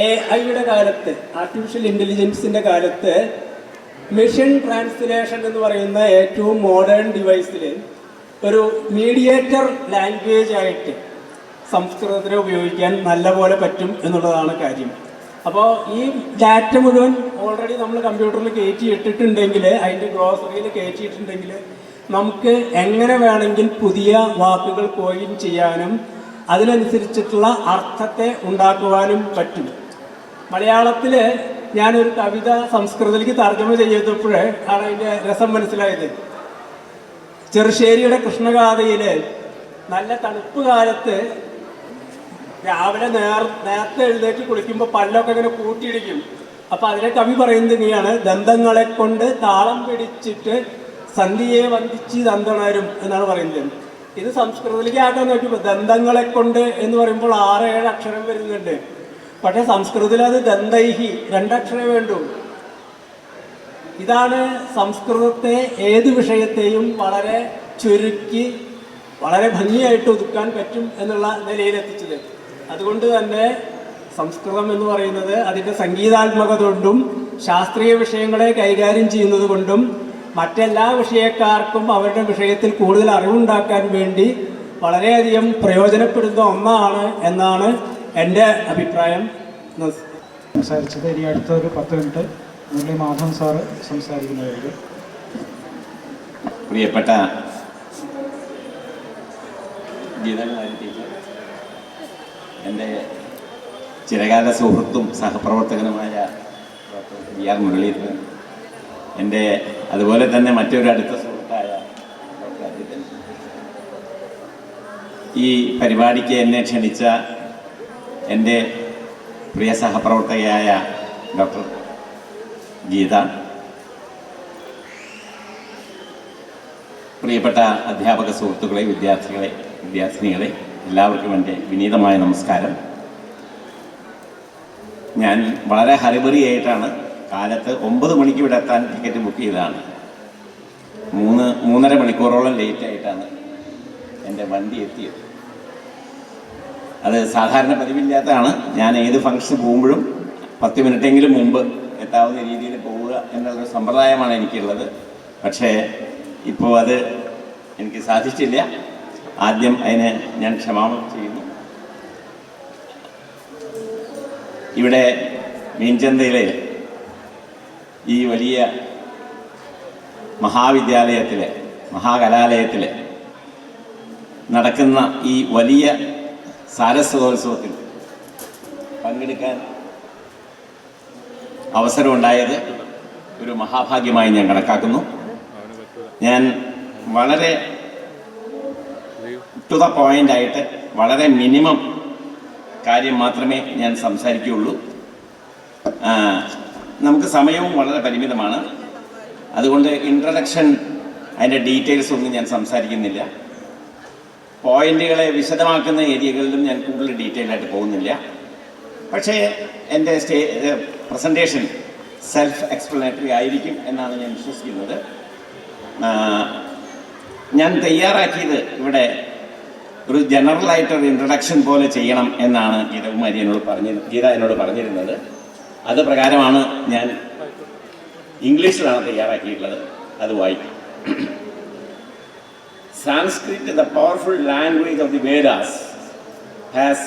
AI-യുടെ കാലത്ത്, ആർട്ടിഫിഷ്യൽ ഇൻ്റലിജൻസിൻ്റെ കാലത്ത് മെഷീൻ ട്രാൻസ്ലേഷൻ എന്ന് പറയുന്ന ഏറ്റവും മോഡേൺ ഡിവൈസിൽ ഒരു മീഡിയേറ്റർ ലാംഗ്വേജ് ആയിട്ട് സംസ്കൃതത്തിനെ ഉപയോഗിക്കാൻ നല്ലപോലെ പറ്റും എന്നുള്ളതാണ് കാര്യം. അപ്പോൾ ഈ ഡാറ്റ മുഴുവൻ ഓൾറെഡി നമ്മൾ കമ്പ്യൂട്ടറിൽ കയറ്റി ഇട്ടിട്ടുണ്ടെങ്കിൽ, അതിൻ്റെ ഗ്ലോസറിയിൽ കയറ്റിയിട്ടുണ്ടെങ്കിൽ നമുക്ക് എങ്ങനെ വേണമെങ്കിൽ പുതിയ വാക്കുകൾ കോയിൻ ചെയ്യാനും അതിനനുസരിച്ചിട്ടുള്ള അർത്ഥത്തെ ഉണ്ടാക്കുവാനും പറ്റും. മലയാളത്തിൽ ഞാനൊരു കവിത സംസ്കൃതത്തിലേക്ക് തർജ്ജമ ചെയ്തപ്പോൾ ആണ് അതിൻ്റെ രസം മനസ്സിലായത്. ചെറുശ്ശേരിയുടെ കൃഷ്ണഗാഥയിൽ നല്ല തണുപ്പ് കാലത്ത് രാവിലെ നേരത്തെ എഴുന്നേറ്റ് കുളിക്കുമ്പോൾ പല്ലൊക്കെ ഇങ്ങനെ കൂട്ടിയിടിക്കും. അപ്പം അതിലെ കവി പറയുന്നത് ഇങ്ങനെയാണ്: ദന്തങ്ങളെ കൊണ്ട് താളം പിടിച്ചിട്ട് സന്ധ്യയെ വന്ദിച്ച് ദന്തണരും എന്നാണ് പറയുന്നത്. ഇത് സംസ്കൃതത്തിലേക്ക് ആക്കാൻ നോക്കിയപ്പോൾ ദന്തങ്ങളെ കൊണ്ട് എന്ന് പറയുമ്പോൾ 6-7 അക്ഷരം വരുന്നുണ്ട്. പക്ഷേ സംസ്കൃതത്തിൽ അത് ദന്തൈഹി 2 അക്ഷരമേ വേണ്ടൂ. ഇതാണ് സംസ്കൃതത്തെ ഏത് വിഷയത്തെയും വളരെ ചുരുക്കി വളരെ ഭംഗിയായിട്ട് ഒതുക്കാൻ പറ്റും എന്നുള്ള നിലയിലെത്തിച്ചത്. അതുകൊണ്ട് തന്നെ സംസ്കൃതം എന്ന് പറയുന്നത് അതിൻ്റെ സംഗീതാത്മകത കൊണ്ടും ശാസ്ത്രീയ വിഷയങ്ങളെ കൈകാര്യം ചെയ്യുന്നത് കൊണ്ടും മറ്റെല്ലാ വിഷയക്കാർക്കും അവരുടെ വിഷയത്തിൽ കൂടുതൽ അറിവുണ്ടാക്കാൻ വേണ്ടി വളരെയധികം പ്രയോജനപ്പെടുന്ന ഒന്നാണ് എന്നാണ് എൻ്റെ അഭിപ്രായം. സംസാരിച്ചത്. ഇനി അടുത്തൊരു 10 മിനിറ്റ് മുരളി മാധവൻ സാറ് സംസാരിക്കുന്നതായിരിക്കും. പ്രിയപ്പെട്ട ഗീതകുമാരി ടീച്ചർ, എൻ്റെ ചിരകാല സുഹൃത്തും സഹപ്രവർത്തകനുമായ ഡോക്ടർ വി.ആർ. മുരളീധരൻ, എൻ്റെ അതുപോലെ തന്നെ മറ്റൊരു അടുത്ത സുഹൃത്തായ ഡോക്ടർ അജിതൻ, ഈ പരിപാടിക്ക് എന്നെ ക്ഷണിച്ച എൻ്റെ പ്രിയ സഹപ്രവർത്തകയായ ഡോക്ടർ ഗീത, പ്രിയപ്പെട്ട അധ്യാപക സുഹൃത്തുക്കളെ, വിദ്യാർത്ഥിനികളെ, എല്ലാവർക്കും എൻ്റെ വിനീതമായ നമസ്കാരം. ഞാൻ വളരെ ഹരിബറിയായിട്ടാണ് കാലത്ത് 9 മണിക്ക് ഇവിടെ എത്താൻ ടിക്കറ്റ് ബുക്ക് ചെയ്തതാണ്. 3.5 മണിക്കൂറോളം ലേറ്റായിട്ടാണ് എൻ്റെ വണ്ടി എത്തിയത്. അത് സാധാരണ പതിവില്ലാത്തതാണ്. ഞാൻ ഏത് ഫംഗ്ഷന് പോകുമ്പോഴും 10 മിനിറ്റെങ്കിലും മുമ്പ് എത്താവുന്ന രീതിയിൽ പോവുക എന്നുള്ളൊരു സമ്പ്രദായമാണ് എനിക്കുള്ളത്. പക്ഷേ ഇപ്പോൾ അത് എനിക്ക് സാധിച്ചില്ല. ആദ്യം അതിന് ഞാൻ ക്ഷമാപണം ചെയ്യുന്നു. ഇവിടെ മീൻചന്തയിലെ ഈ വലിയ മഹാകലാലയത്തിൽ നടക്കുന്ന ഈ വലിയ സാരസ്വതോത്സവത്തിൽ പങ്കെടുക്കാൻ അവസരമുണ്ടായത് ഒരു മഹാഭാഗ്യമായി ഞാൻ കണക്കാക്കുന്നു. ഞാൻ വളരെ ടു ദ പോയിന്റ് ആയിട്ട് വളരെ മിനിമം കാര്യം മാത്രമേ ഞാൻ സംസാരിക്കുകയുള്ളൂ. നമുക്ക് സമയവും വളരെ പരിമിതമാണ്. അതുകൊണ്ട് ഇൻട്രഡക്ഷൻ, അതിൻ്റെ ഡീറ്റെയിൽസ് ഒന്നും ഞാൻ സംസാരിക്കുന്നില്ല. പോയിന്റുകളെ വിശദമാക്കുന്ന ഏരിയകളിലും ഞാൻ കൂടുതൽ ഡീറ്റെയിൽ ആയിട്ട് പോകുന്നില്ല. പക്ഷേ എൻ്റെ പ്രസൻറ്റേഷൻ സെൽഫ് എക്സ്പ്ലനേറ്ററി ആയിരിക്കും എന്നാണ് ഞാൻ വിശ്വസിക്കുന്നത്. ഞാൻ തയ്യാറാക്കിയത് ഇവിടെ ഒരു ജനറലായിട്ടൊരു ഇൻട്രഡക്ഷൻ പോലെ ചെയ്യണം എന്നാണ് ഗീത എന്നോട് പറഞ്ഞിരുന്നത്. അത് പ്രകാരമാണ് ഞാൻ ഇംഗ്ലീഷിലാണ് തയ്യാറാക്കിയിട്ടുള്ളത്. അത് വായിക്കും. Sanskrit, the powerful language of the Vedas, has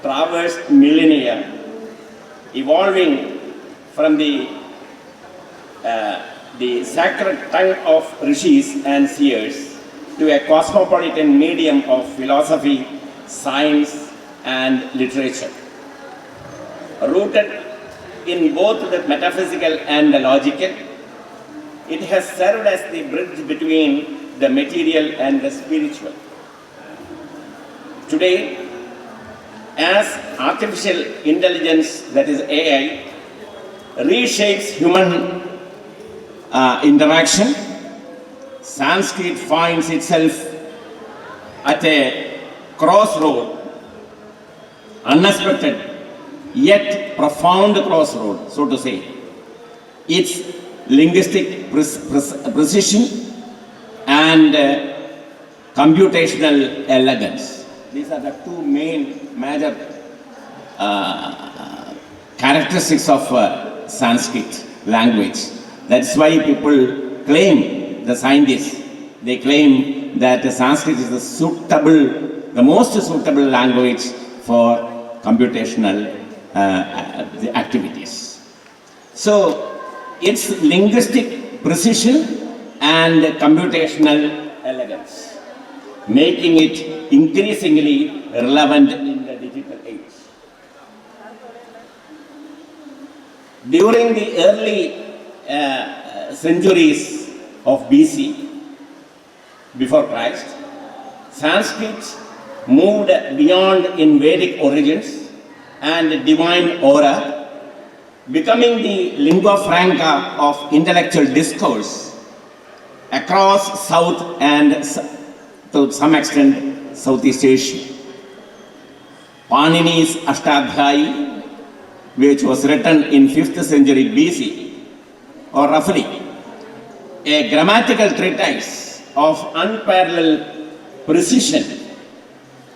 traversed millennia, evolving from the sacred tongue of rishis and seers to a cosmopolitan medium of philosophy, science, and literature. Rooted in both the metaphysical and the logical, it has served as the bridge between the material and the spiritual. Today, as artificial intelligence, that is AI, reshapes human interaction, Sanskrit finds itself at a crossroad, unexpected yet profound crossroad, so to say. Its linguistic precision and computational elegance. These are the two major characteristics of Sanskrit language. That's why people claim, the scientists, they claim that Sanskrit is the most suitable language for computational activities. So its linguistic precision and computational elegance, making it increasingly relevant in the digital age. During the early centuries of BC, before Christ, Sanskrit moved beyond in Vedic origins and divine aura, becoming the lingua franca of intellectual discourse across South and, to some extent, Southeast Asia. Panini's Ashtadhyayi, which was written in 5th century BC, or roughly a grammatical treatise of unparalleled precision,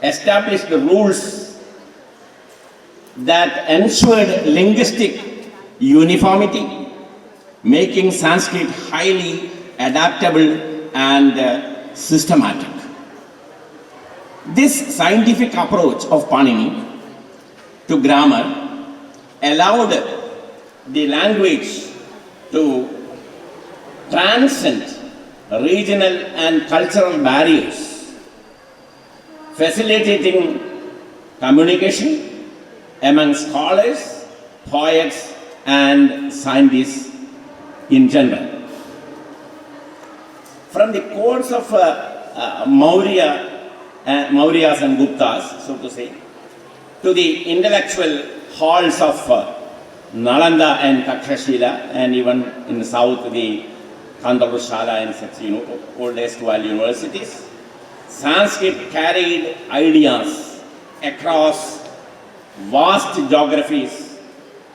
established the rules that ensured linguistic uniformity, making Sanskrit highly adaptable and systematic. This scientific approach of Panini to grammar allowed the language to transcend regional and cultural barriers, facilitating communication among scholars, poets, and scientists in general. From the codes of Mauryas and Guptas, so to say, to the intellectual halls of Nalanda and Takshashila, and even in the south, the Kandavushala and such, old erstwhile universities, Sanskrit carried ideas across vast geographies.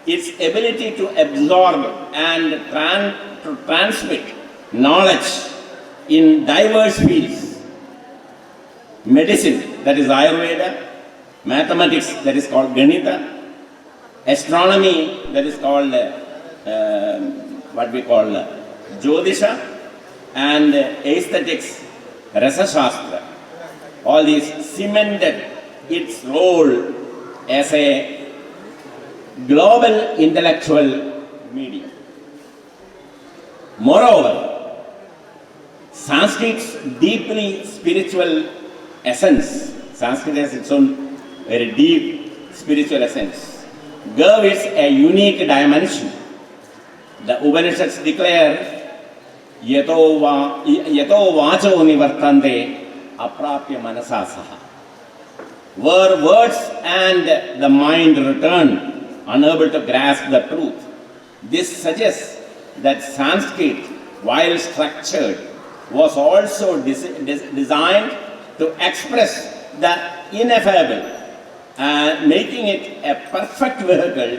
Its ability to absorb and to transmit knowledge in diverse fields, medicine, that is Ayurveda, mathematics, that is called Ganita, astronomy, that is called what we call Jyotisha, and aesthetics, Rasa Shastra. All these cemented its role as a global intellectual medium. Moreover, Sanskrit's deeply spiritual essence, Sanskrit has its own very deep spiritual essence, gave it a unique dimension. The Upanishads declare, Yato vacho nivartante aprapya manasasaha. Where words and the mind return, unable to grasp the truth. This suggests that Sanskrit, while structured, was also designed to express the ineffable, and making it a perfect vehicle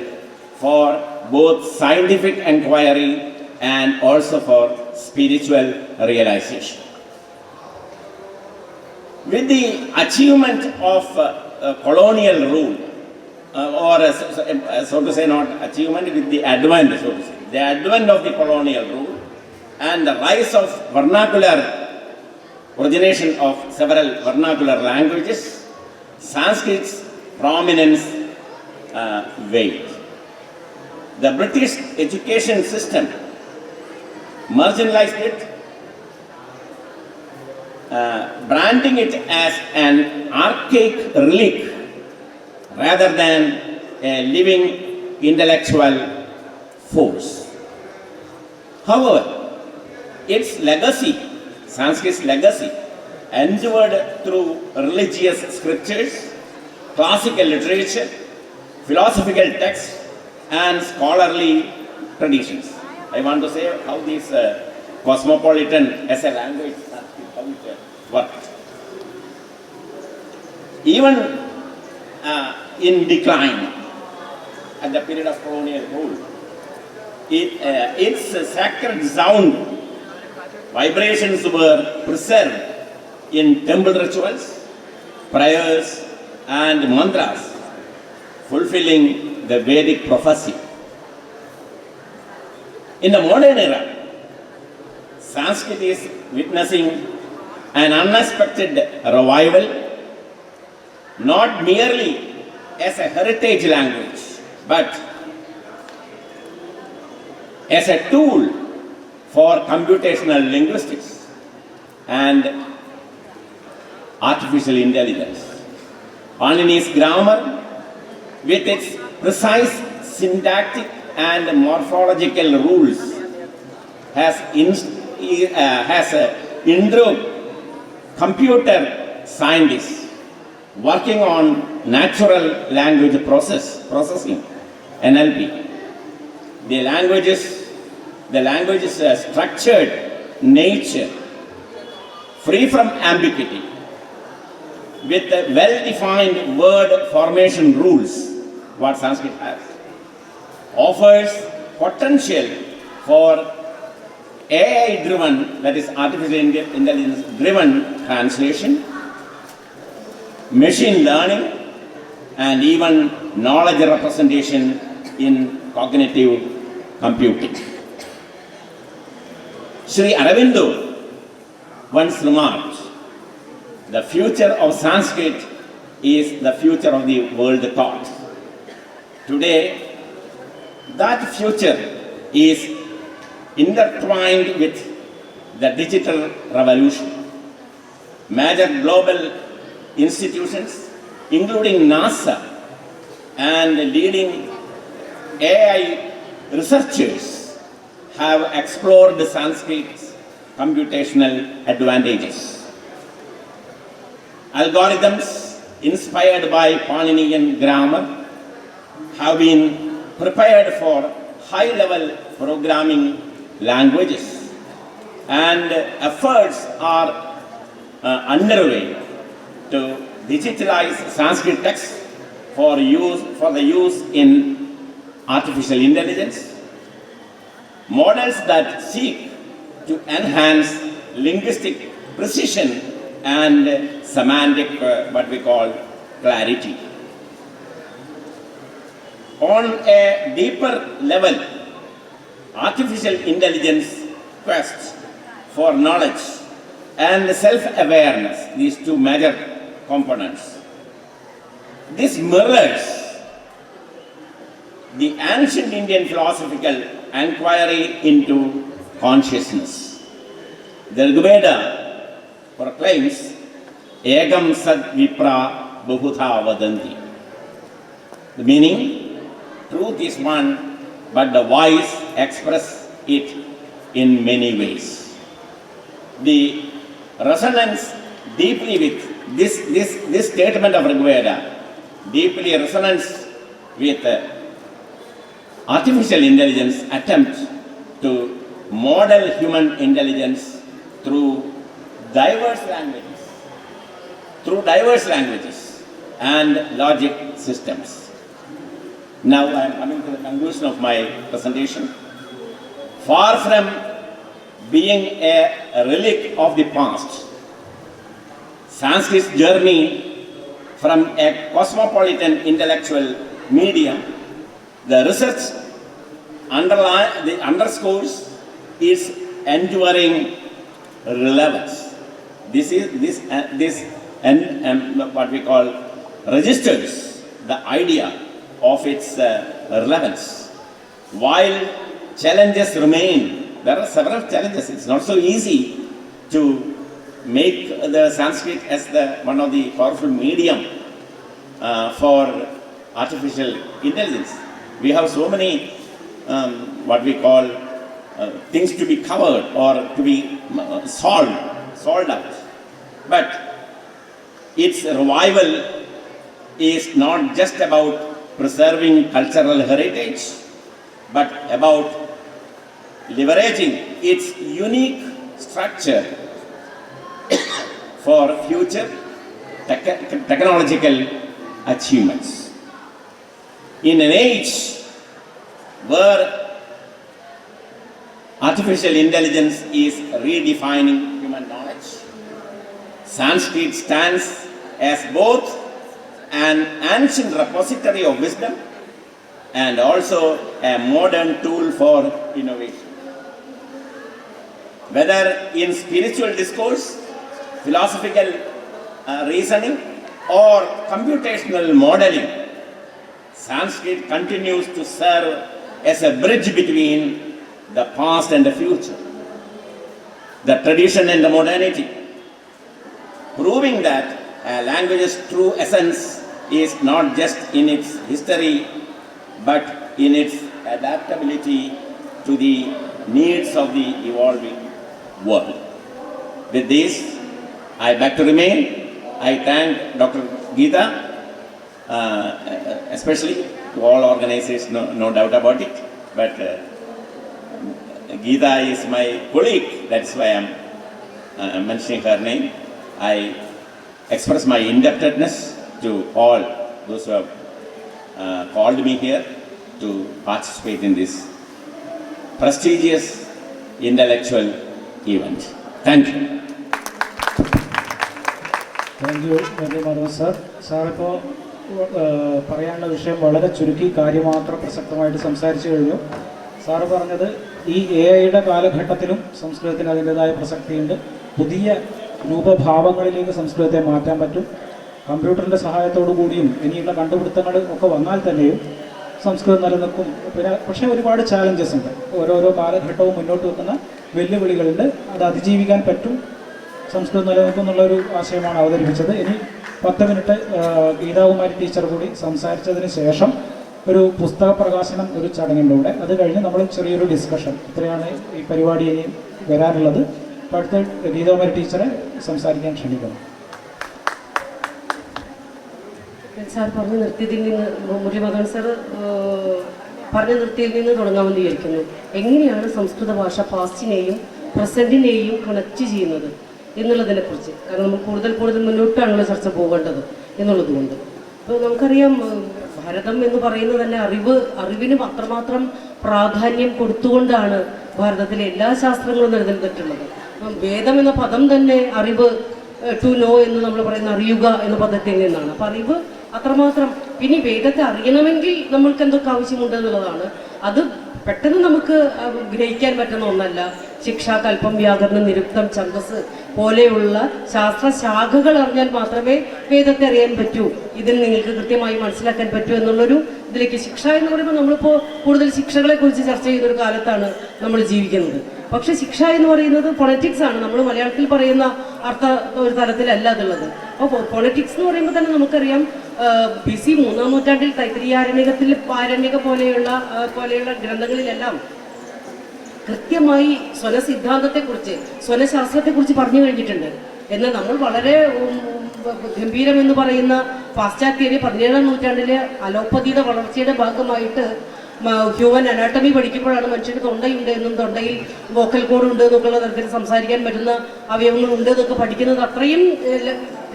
for both scientific inquiry and also for spiritual realization. With the achievement of colonial rule, or so to say, not achievement, with the advent, so to say, the advent of the colonial rule and the rise of vernacular, origination of several vernacular languages, Sanskrit's prominence waned. The British education system marginalized it, branding it as an archaic relic rather than a living intellectual force. However, its legacy, Sanskrit's legacy, endured through religious scriptures, classical literature, philosophical texts, and scholarly traditions. I want to say how this cosmopolitan as a language, how it worked. Even in decline at the period of colonial rule, its sacred sound, vibrations were preserved in temple rituals, prayers, and mantras, fulfilling the Vedic prophecy. In the modern era, Sanskrit is witnessing an unexpected revival, not merely as a heritage language, but as a tool for computational linguistics and artificial intelligence. Panini's grammar, with its precise syntactic and morphological rules, has intrigued computer scientists working on natural language processing, NLP. The language's structured nature, free from ambiguity, with well-defined word formation rules, what Sanskrit has, offers potential for AI-driven, that is artificial intelligence-driven translation, machine learning, and even knowledge representation in cognitive computing. Sri Aurobindo once remarked, the future of Sanskrit is the future of the world thought. Today, that future is intertwined with the digital revolution. Major global institutions, including NASA and leading AI researchers, have explored Sanskrit's computational advantages. Algorithms inspired by Paninian grammar have been prepared for high-level programming languages, and efforts are underway to digitalize Sanskrit text for the use in artificial intelligence, models that seek to enhance linguistic precision and semantic what we call clarity. On a deeper level, artificial intelligence quest for knowledge and self-awareness, these two major components. This mirrors the ancient Indian philosophical inquiry into consciousness. The Rigveda proclaims, Egam Sad Vipra Bahudha Vadanti. The meaning, truth is one, but the wise express it in many ways. The resonance deeply with this statement of Rigveda, deeply resonance with artificial intelligence attempt to model human intelligence through diverse languages and logic systems. Now I am coming to the conclusion of my presentation. Far from being a relic of the past, Sanskrit's journey from a cosmopolitan intellectual medium, the research underscores its enduring relevance. What we call registers the idea of its relevance. While challenges remain, there are several challenges. It's not so easy to make the Sanskrit as one of the powerful medium for artificial intelligence. We have so many what we call things to be covered or to be solved out. But its revival is not just about preserving cultural heritage, but about leveraging its unique structure for future technological achievements. In an age where artificial intelligence is redefining human knowledge, Sanskrit stands as both an ancient repository of wisdom and also a modern tool for innovation. Whether in spiritual discourse, philosophical reasoning, or computational modeling, Sanskrit continues to serve as a bridge between the past and the future, the tradition and the modernity, proving that a language's true essence is not just in its history, but in its adaptability to the needs of the evolving world. With this, I beg to remain. I thank Dr. Geeta, especially to all organizers, no doubt about it. But Geeta is my colleague, that's why I'm mentioning her name. I express my indebtedness to all those who have called me here to participate in this prestigious intellectual event. Thank you. Thank you Madhavan sir. സാറിപ്പോൾ പറയാനുള്ള വിഷയം വളരെ ചുരുക്കി കാര്യമാത്രം പ്രസക്തമായിട്ട് സംസാരിച്ചു കഴിഞ്ഞു. Sir പറഞ്ഞത് ഈ AI യുടെ കാലഘട്ടത്തിലും സംസ്കൃതത്തിന് അതിൻ്റെതായ പ്രസക്തിയുണ്ട്. പുതിയ രൂപഭാവങ്ങളിലേക്ക് സംസ്കൃതത്തെ മാറ്റാൻ പറ്റും. കമ്പ്യൂട്ടറിൻ്റെ സഹായത്തോടു കൂടിയും ഇനിയുള്ള കണ്ടുപിടുത്തങ്ങൾ ഒക്കെ വന്നാൽ തന്നെയും സംസ്കൃതം നിലനിൽക്കും. പിന്നെ പക്ഷേ ഒരുപാട് ചാലഞ്ചസ് ഉണ്ട്. ഓരോരോ കാലഘട്ടവും മുന്നോട്ട് വെക്കുന്ന വെല്ലുവിളികളുണ്ട്. അത് അതിജീവിക്കാൻ പറ്റും, സംസ്കൃതം നിലനിൽക്കും എന്നുള്ളൊരു ആശയമാണ് അവതരിപ്പിച്ചത്. ഇനി 10 മിനിറ്റ് ഗീതാകുമാരി ടീച്ചർ കൂടി സംസാരിച്ചതിന് ശേഷം ഒരു പുസ്തക പ്രകാശനം ഒരു ചടങ്ങുണ്ട് ഇവിടെ. അത് കഴിഞ്ഞ് നമ്മൾ ചെറിയൊരു ഡിസ്കഷൻ. ഇത്രയാണ് ഈ പരിപാടി ഇനി വരാനുള്ളത്. അപ്പോൾ അടുത്ത ഗീതാകുമാരി ടീച്ചറെ സംസാരിക്കാൻ ക്ഷണിക്കുന്നു. സാർ പറഞ്ഞു നിർത്തിയതിൽ നിന്ന്, മുരളീധരൻ സാർ പറഞ്ഞു നിർത്തിയതിൽ നിന്ന് തുടങ്ങാമെന്ന് വിചാരിക്കുന്നു. എങ്ങനെയാണ് സംസ്കൃത ഭാഷ പാസ്റ്റിനെയും പ്രസൻറ്റിനെയും കണക്ട് ചെയ്യുന്നത് എന്നുള്ളതിനെക്കുറിച്ച്. കാരണം നമുക്ക് കൂടുതൽ മുന്നോട്ടാണല്ലോ ചർച്ച പോകേണ്ടത് എന്നുള്ളതുകൊണ്ട്. അപ്പോൾ നമുക്കറിയാം, ഭാരതം എന്ന് പറയുന്നത് തന്നെ അറിവിന് അത്രമാത്രം പ്രാധാന്യം കൊടുത്തുകൊണ്ടാണ് ഭാരതത്തിലെ എല്ലാ ശാസ്ത്രങ്ങളും നിലനിന്നിട്ടുള്ളത്. വേദം എന്ന പദം തന്നെ അറിവ്, ടു നോ എന്ന് നമ്മൾ പറയുന്ന അറിയുക എന്ന പദത്തിൽ നിന്നാണ്. അപ്പം അറിവ് അത്രമാത്രം. പിന്നെ വേദത്തെ അറിയണമെങ്കിൽ നമ്മൾക്ക് എന്തൊക്കെ ആവശ്യമുണ്ട് എന്നുള്ളതാണ്. അത് പെട്ടെന്ന് നമുക്ക് ഗ്രഹിക്കാൻ പറ്റുന്ന ഒന്നല്ല. ശിക്ഷ, കൽപ്പം, വ്യാകരണം, നിരുക്തം, ഛന്ദസ് പോലെയുള്ള ശാസ്ത്രശാഖകൾ അറിഞ്ഞാൽ മാത്രമേ വേദത്തെ അറിയാൻ പറ്റൂ, ഇതിൽ നിങ്ങൾക്ക് കൃത്യമായി മനസ്സിലാക്കാൻ പറ്റൂ എന്നുള്ളൊരു ഇതിലേക്ക്. ശിക്ഷ എന്ന് പറയുമ്പോൾ നമ്മളിപ്പോൾ കൂടുതൽ ശിക്ഷകളെ കുറിച്ച് ചർച്ച ചെയ്യുന്നൊരു കാലത്താണ് നമ്മൾ ജീവിക്കുന്നത്. പക്ഷെ ശിക്ഷ എന്ന് പറയുന്നത് പൊളിറ്റിക്സ് ആണ്. നമ്മൾ മലയാളത്തിൽ പറയുന്ന അർത്ഥ ഒരു തലത്തിലല്ല അതുള്ളത്. അപ്പോൾ പൊളിറ്റിക്സ് എന്ന് പറയുമ്പോൾ തന്നെ നമുക്കറിയാം, BC 3-ാം നൂറ്റാണ്ടിൽ ആരണ്യക പോലെയുള്ള ഗ്രന്ഥങ്ങളിലെല്ലാം കൃത്യമായി സ്വനസിദ്ധാന്തത്തെക്കുറിച്ച്, സ്വനശാസ്ത്രത്തെക്കുറിച്ച് പറഞ്ഞു കഴിഞ്ഞിട്ടുണ്ട്. എന്നാൽ നമ്മൾ വളരെ ഗംഭീരമെന്ന് പറയുന്ന പാശ്ചാത്യര് 17-ാം നൂറ്റാണ്ടിലെ അലോപ്പതിയുടെ വളർച്ചയുടെ ഭാഗമായിട്ട് ഹ്യൂമൻ അനാട്ടമി പഠിക്കുമ്പോഴാണ് മനുഷ്യന് തൊണ്ടയുണ്ട് എന്നും തൊണ്ടയിൽ വോക്കൽ കോഡ് ഉണ്ട് എന്നൊക്കെയുള്ള തരത്തിൽ സംസാരിക്കാൻ പറ്റുന്ന അവയവങ്ങളുണ്ട് എന്നൊക്കെ പഠിക്കുന്നത്. അത്രയും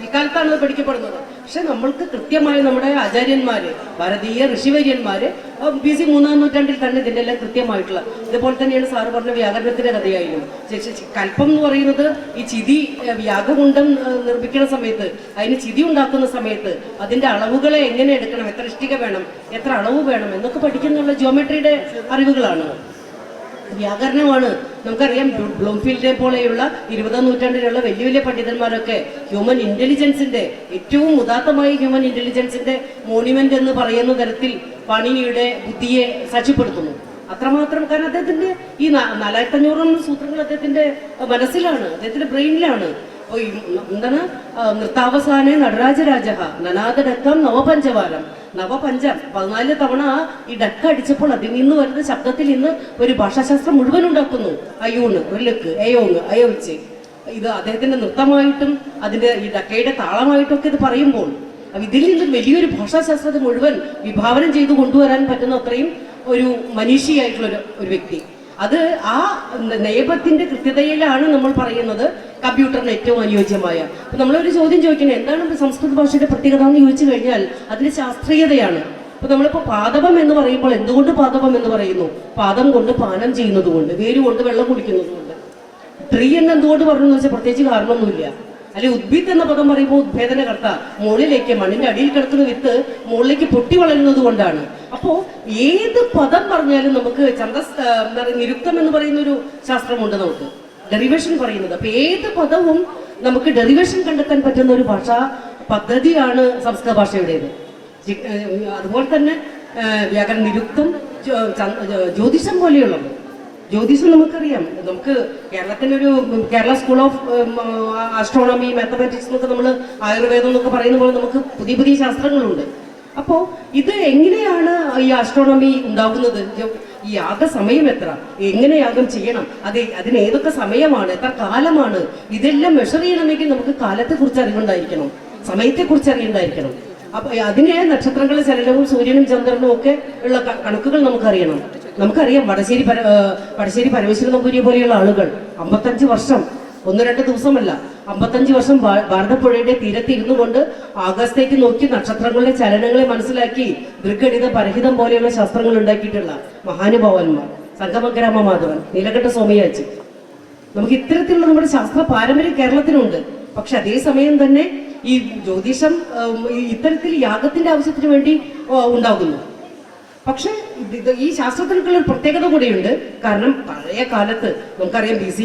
ഇക്കാലത്താണ് അത് പഠിക്കപ്പെടുന്നത്. പക്ഷെ നമ്മൾക്ക് കൃത്യമായി നമ്മുടെ ആചാര്യന്മാര്, ഭാരതീയ ഋഷിവര്യന്മാര് BC 3-ാം നൂറ്റാണ്ടിൽ തന്നെ ഇതിൻ്റെ എല്ലാം കൃത്യമായിട്ടുള്ള, ഇതുപോലെ തന്നെയാണ് സാറ് പറഞ്ഞ വ്യാകരണത്തിന്റെ കഥയായാലും. കൽപ്പം എന്ന് പറയുന്നത് ഈ ചിതി, വ്യാഘകുണ്ഡം നിർമ്മിക്കുന്ന സമയത്ത്, അതിന് ചിതി ഉണ്ടാക്കുന്ന സമയത്ത് അതിന്റെ അളവുകളെ എങ്ങനെ എടുക്കണം, എത്ര ഇഷ്ടിക വേണം, എത്ര അളവ് വേണം എന്നൊക്കെ പഠിക്കുന്നുള്ള ജിയോമെട്രിയുടെ അറിവുകളാണ്, വ്യാകരണമാണ്. നമുക്കറിയാം, ബ്ലൂംഫീൽഡിനെ പോലെയുള്ള 20-ാം നൂറ്റാണ്ടിലുള്ള വലിയ പണ്ഡിതന്മാരൊക്കെ ഹ്യൂമൻ ഇന്റലിജൻസിന്റെ ഏറ്റവും ഉദാത്തമായ ഹ്യൂമൻ ഇന്റലിജൻസിന്റെ മോണ്യുമെന്റ് എന്ന് പറയുന്ന തരത്തിൽ പാണിനിയുടെ ബുദ്ധിയെ സാക്ഷ്യപ്പെടുത്തുന്നു. അത്രമാത്രം. കാരണം അദ്ദേഹത്തിന്റെ ഈ 4500 സൂത്രങ്ങൾ അദ്ദേഹത്തിന്റെ മനസ്സിലാണ്, അദ്ദേഹത്തിന്റെ ബ്രെയിനിലാണ്. എന്താണ് നൃത്താവസാനെ നടരാജരാജ നനാദടക്കം നവപഞ്ചവാരം. നവപഞ്ചം 14 തവണ ഈ ഡക്ക അടിച്ചപ്പോൾ അതിൽ നിന്ന് വരുന്ന ശബ്ദത്തിൽ നിന്ന് ഒരു ഭാഷാശാസ്ത്രം മുഴുവൻ ഉണ്ടാക്കുന്നു. അയൂണ്, റിലുക്ക്, എയോങ്, അയോയിച്ച്. ഇത് അദ്ദേഹത്തിന്റെ നൃത്തമായിട്ടും അതിന്റെ ഈ ഡക്കയുടെ താളമായിട്ടും ഒക്കെ ഇത് പറയുമ്പോൾ ഇതിൽ നിന്ന് വലിയൊരു ഭാഷാശാസ്ത്രത്തെ മുഴുവൻ വിഭാവനം ചെയ്ത് കൊണ്ടുവരാൻ പറ്റുന്ന അത്രയും ഒരു മനീഷിയായിട്ടുള്ള ഒരു വ്യക്തി. അത് ആ നയപത്തിന്റെ കൃത്യതയിലാണ് നമ്മൾ പറയുന്നത് കമ്പ്യൂട്ടറിന് ഏറ്റവും അനുയോജ്യമായ. അപ്പൊ നമ്മളൊരു ചോദ്യം ചോദിക്കുന്നത്, എന്താണ് സംസ്കൃത ഭാഷയുടെ പ്രത്യേകത എന്ന് ചോദിച്ചു കഴിഞ്ഞാൽ അതിന്റെ ശാസ്ത്രീയതയാണ്. അപ്പൊ നമ്മളിപ്പോ പാദപം എന്ന് പറയുമ്പോൾ എന്തുകൊണ്ട് പാദപം എന്ന് പറയുന്നു? പാദം കൊണ്ട് പാനം ചെയ്യുന്നത് കൊണ്ട്, വേരുകൊണ്ട് വെള്ളം കുടിക്കുന്നത് കൊണ്ട്. ട്രീ എന്ന് എന്തുകൊണ്ട് പറഞ്ഞു എന്ന് വെച്ചാൽ പ്രത്യേകിച്ച് കാരണമൊന്നുമില്ല. അല്ലെ ഉദ്ഭിത്ത് എന്ന പദം പറയുമ്പോൾ ഉദ്ഭേദനകർത്ത, മുകളിലേക്ക് മണ്ണിന്റെ അടിയിൽ കിടക്കുന്ന വിത്ത് മുകളിലേക്ക് പൊട്ടി വളരുന്നത് കൊണ്ടാണ്. അപ്പോ ഏത് പദം പറഞ്ഞാലും നമുക്ക് നിരുക്തം എന്ന് പറയുന്ന ഒരു ശാസ്ത്രമുണ്ട്, നമുക്ക് ഡെറിവേഷൻ പറയുന്നത്. അപ്പൊ ഏത് പദവും നമുക്ക് ഡെറിവേഷൻ കണ്ടെത്താൻ പറ്റുന്ന ഒരു ഭാഷാ പദ്ധതിയാണ് സംസ്കൃത ഭാഷയുടേത്. അതുപോലെ തന്നെ വ്യാകരണ നിരുക്തം, ജ്യോതിഷം പോലെയുള്ളത്. ജ്യോതിഷം നമുക്കറിയാം, നമുക്ക് കേരളത്തിനൊരു Kerala school of astronomy, mathematics എന്നൊക്കെ നമ്മൾ ആയുർവേദം എന്നൊക്കെ പറയുന്ന പോലെ നമുക്ക് പുതിയ ശാസ്ത്രങ്ങളുണ്ട്. അപ്പോൾ ഇത് എങ്ങനെയാണ് ഈ ആസ്ട്രോണമി ഉണ്ടാകുന്നത്? ഈ യാഗ സമയം എത്ര, എങ്ങനെ യാഗം ചെയ്യണം, അതിന് ഏതൊക്കെ സമയമാണ്, എത്ര കാലമാണ്, ഇതെല്ലാം മെഷർ ചെയ്യണമെങ്കിൽ നമുക്ക് കാലത്തെക്കുറിച്ച് അറിവുണ്ടായിരിക്കണം, സമയത്തെക്കുറിച്ച് അറിയുണ്ടായിരിക്കണം. അപ്പൊ അതിനെ നക്ഷത്രങ്ങളുടെ ചലനവും സൂര്യനും ചന്ദ്രനും ഒക്കെ ഉള്ള കണക്കുകൾ നമുക്കറിയണം. നമുക്കറിയാം, വടശ്ശേരി പരമേശ്വര നമ്പൂരിയെ പോലെയുള്ള ആളുകൾ 55 വർഷം, 1-2 ദിവസമല്ല, 55 വർഷം ഭാരതപ്പുഴയുടെ തീരത്തിരുന്നു കൊണ്ട് ആകാശത്തേക്ക് നോക്കി നക്ഷത്രങ്ങളുടെ ചലനങ്ങളെ മനസ്സിലാക്കി ദൃഗണിത പരഹിതം പോലെയുള്ള ശാസ്ത്രങ്ങൾ ഉണ്ടാക്കിയിട്ടുള്ള മഹാനുഭാവന്മാർ, സംഗമഗ്രാമ മാധവൻ, നീലകണ്ഠ സോമയാജി. നമുക്ക് ഇത്തരത്തിലുള്ള നമ്മുടെ ശാസ്ത്ര പാരമ്പര്യം കേരളത്തിനുണ്ട്. പക്ഷെ അതേസമയം തന്നെ ഈ ജ്യോതിഷം ഇത്തരത്തിൽ യാഗത്തിന്റെ ആവശ്യത്തിന് വേണ്ടി ഉണ്ടാകുന്നു. പക്ഷേ ഈ ശാസ്ത്രത്തിനൊക്കെയുള്ള ഒരു പ്രത്യേകത കൂടെയുണ്ട്. കാരണം പഴയ കാലത്ത് നമുക്കറിയാം BC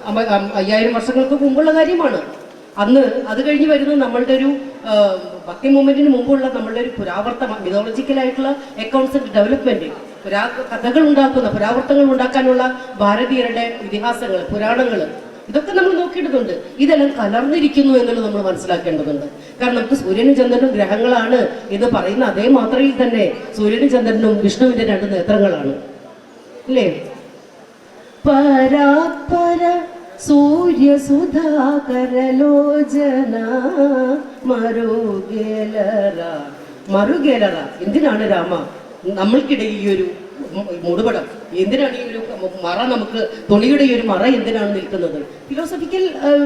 5000 വർഷങ്ങൾക്ക് മുമ്പുള്ള കാര്യമാണ്. അന്ന് അത് കഴിഞ്ഞ് വരുന്ന നമ്മളുടെ ഒരു ഭക്തി മൂവ്മെന്റിന് മുമ്പുള്ള നമ്മളുടെ ഒരു മിതോളജിക്കലായിട്ടുള്ള അക്കൗണ്ട്സ് ആൻഡ് ഡെവലപ്മെന്റ്, കഥകൾ ഉണ്ടാക്കുന്ന പുരാവർത്തങ്ങൾ ഉണ്ടാക്കാനുള്ള ഭാരതീയരുടെ ഇതിഹാസങ്ങൾ, പുരാണങ്ങൾ, ഇതൊക്കെ നമ്മൾ നോക്കേണ്ടതുണ്ട്. ഇതെല്ലാം കലർന്നിരിക്കുന്നു എന്നുള്ളത് നമ്മൾ മനസ്സിലാക്കേണ്ടതുണ്ട്. കാരണം നമുക്ക് സൂര്യനും ചന്ദ്രനും ഗ്രഹങ്ങളാണ് എന്ന് പറയുന്ന അതേ മാത്രയിൽ തന്നെ സൂര്യനും ചന്ദ്രനും വിഷ്ണുവിന്റെ 2 നേത്രങ്ങളാണ്, അല്ലേ? പരാപര സൂര്യ സുധാകരലോചന മറുകേലറ. എന്തിനാണ് രാമ നമ്മൾക്കിടയിൽ ഈ ഒരു മൂടുപടം? എന്തിനാണ് ഈ ഒരു മറ? നമുക്ക് തുണിയുടെ ഈ ഒരു മറ എന്തിനാണ് നിൽക്കുന്നത്? ഫിലോസഫിക്കൽ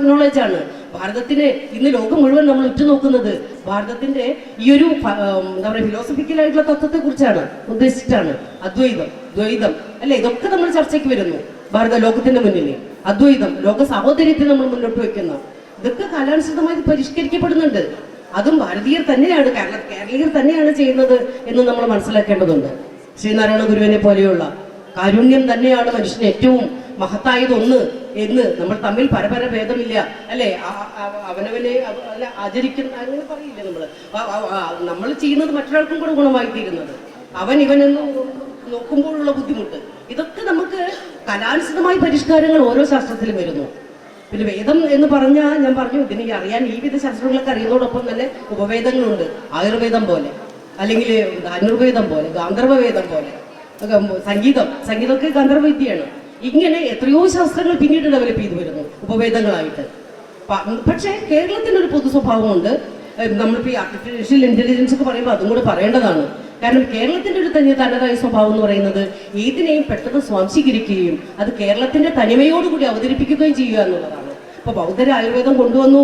നോളജാണ്. ഭാരതത്തിന് ഇന്ന് ലോകം മുഴുവൻ നമ്മൾ ഉറ്റുനോക്കുന്നത് ഭാരതത്തിന്റെ ഈ ഒരു എന്താ പറയുക ഫിലോസഫിക്കലായിട്ടുള്ള തത്വത്തെ കുറിച്ചാണ്, ഉദ്ദേശിച്ചിട്ടാണ്. അദ്വൈതം, ദ്വൈതം, അല്ലെ? ഇതൊക്കെ നമ്മൾ ചർച്ചയ്ക്ക് വരുന്നു ഭാരത ലോകത്തിന്റെ മുന്നിൽ. അദ്വൈതം, ലോക സഹോദര്യത്തെ നമ്മൾ മുന്നോട്ട് വെക്കുന്ന ഇതൊക്കെ കാലാനുസൃതമായി പരിഷ്കരിക്കപ്പെടുന്നുണ്ട്. അതും ഭാരതീയർ തന്നെയാണ്, കേരളീയർ തന്നെയാണ് ചെയ്യുന്നത് എന്ന് നമ്മൾ മനസ്സിലാക്കേണ്ടതുണ്ട്. ശ്രീനാരായണ ഗുരുവിനെ പോലെയുള്ള കാരുണ്യം തന്നെയാണ് മനുഷ്യന് ഏറ്റവും മഹത്തായതൊന്ന് എന്ന് നമ്മൾ തമ്മിൽ പരപര ഭേദമില്ല, അല്ലെ? അവനവനെ ആചരിക്കുന്ന അങ്ങനെ പറയില്ലേ നമ്മൾ ചെയ്യുന്നത് മറ്റൊരാൾക്കും കൂടെ ഗുണമായി തീരുന്നത്, അവൻ ഇവനെന്ന് നോക്കുമ്പോഴുള്ള ബുദ്ധിമുട്ട്, ഇതൊക്കെ നമുക്ക് കലാനുസൃതമായ പരിഷ്കാരങ്ങൾ ഓരോ ശാസ്ത്രത്തിലും വരുന്നു. പിന്നെ വേദം എന്ന് പറഞ്ഞാൽ ഞാൻ പറഞ്ഞു, ഇതിനെ അറിയാൻ ഈ വിധ ശാസ്ത്രങ്ങളൊക്കെ അറിയുന്നതോടൊപ്പം തന്നെ ഉപവേദങ്ങളുണ്ട്. ആയുർവേദം പോലെ, അല്ലെങ്കിൽ ധനുർവേദം പോലെ, ഗാന്ധർവവേദം പോലെ, സംഗീതമൊക്കെ ഗാന്ധർവവിദ്യയാണ്. ഇങ്ങനെ എത്രയോ ശാസ്ത്രങ്ങൾ പിന്നീട് ഡെവലപ്പ് ചെയ്തു വരുന്നു ഉപവേദങ്ങളായിട്ട്. പക്ഷേ കേരളത്തിനൊരു പൊതു സ്വഭാവമുണ്ട്. നമ്മളിപ്പോൾ ഈ ആർട്ടിഫിഷ്യൽ ഇന്റലിജൻസ് ഒക്കെ പറയുമ്പോൾ അതും കൂടെ പറയേണ്ടതാണ്. കാരണം കേരളത്തിന്റെ ഒരു തനതായ സ്വഭാവം എന്ന് പറയുന്നത് ഏതിനെയും പെട്ടെന്ന് സ്വാംശീകരിക്കുകയും അത് കേരളത്തിന്റെ തനിമയോടുകൂടി അവതരിപ്പിക്കുകയും ചെയ്യുക എന്നുള്ളതാണ്. ഇപ്പൊ ബൗദ്ധര ആയുർവേദം കൊണ്ടുവന്നു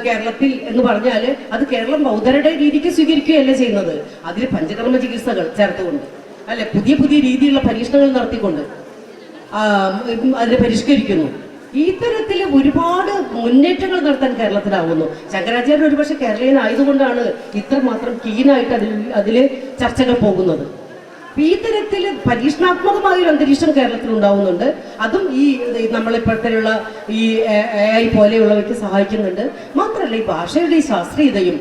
കേരളത്തിൽ എന്ന് പറഞ്ഞാൽ അത് കേരളം ബൗദ്ധരുടെ രീതിക്ക് സ്വീകരിക്കുകയല്ല ചെയ്യുന്നത്. അതിൽ പഞ്ചകർമ്മ ചികിത്സകൾ ചേർത്തുകൊണ്ട്, അല്ലെ, പുതിയ പുതിയ രീതിയിലുള്ള പരീക്ഷണങ്ങൾ നടത്തിക്കൊണ്ട് അതിനെ പരിഷ്കരിക്കുന്നു. ഈ തരത്തിൽ ഒരുപാട് മുന്നേറ്റങ്ങൾ നടത്താൻ കേരളത്തിലാവുന്നു. ശങ്കരാചാര്യർ ഒരുപക്ഷെ കേരളീയനായതുകൊണ്ടാണ് ഇത്രമാത്രം കീനായിട്ട് അതില് ചർച്ചകൾ പോകുന്നത്. ഈ തരത്തിൽ പരീക്ഷണാത്മകമായ ഒരു അന്തരീക്ഷം കേരളത്തിൽ ഉണ്ടാവുന്നുണ്ട്. അതും ഈ നമ്മളിപ്പോഴത്തേലുള്ള ഈ AI പോലെയുള്ളവയ്ക്ക് സഹായിക്കുന്നുണ്ട്. മാത്രമല്ല ഈ ഭാഷയുടെ ഈ ശാസ്ത്രീയതയും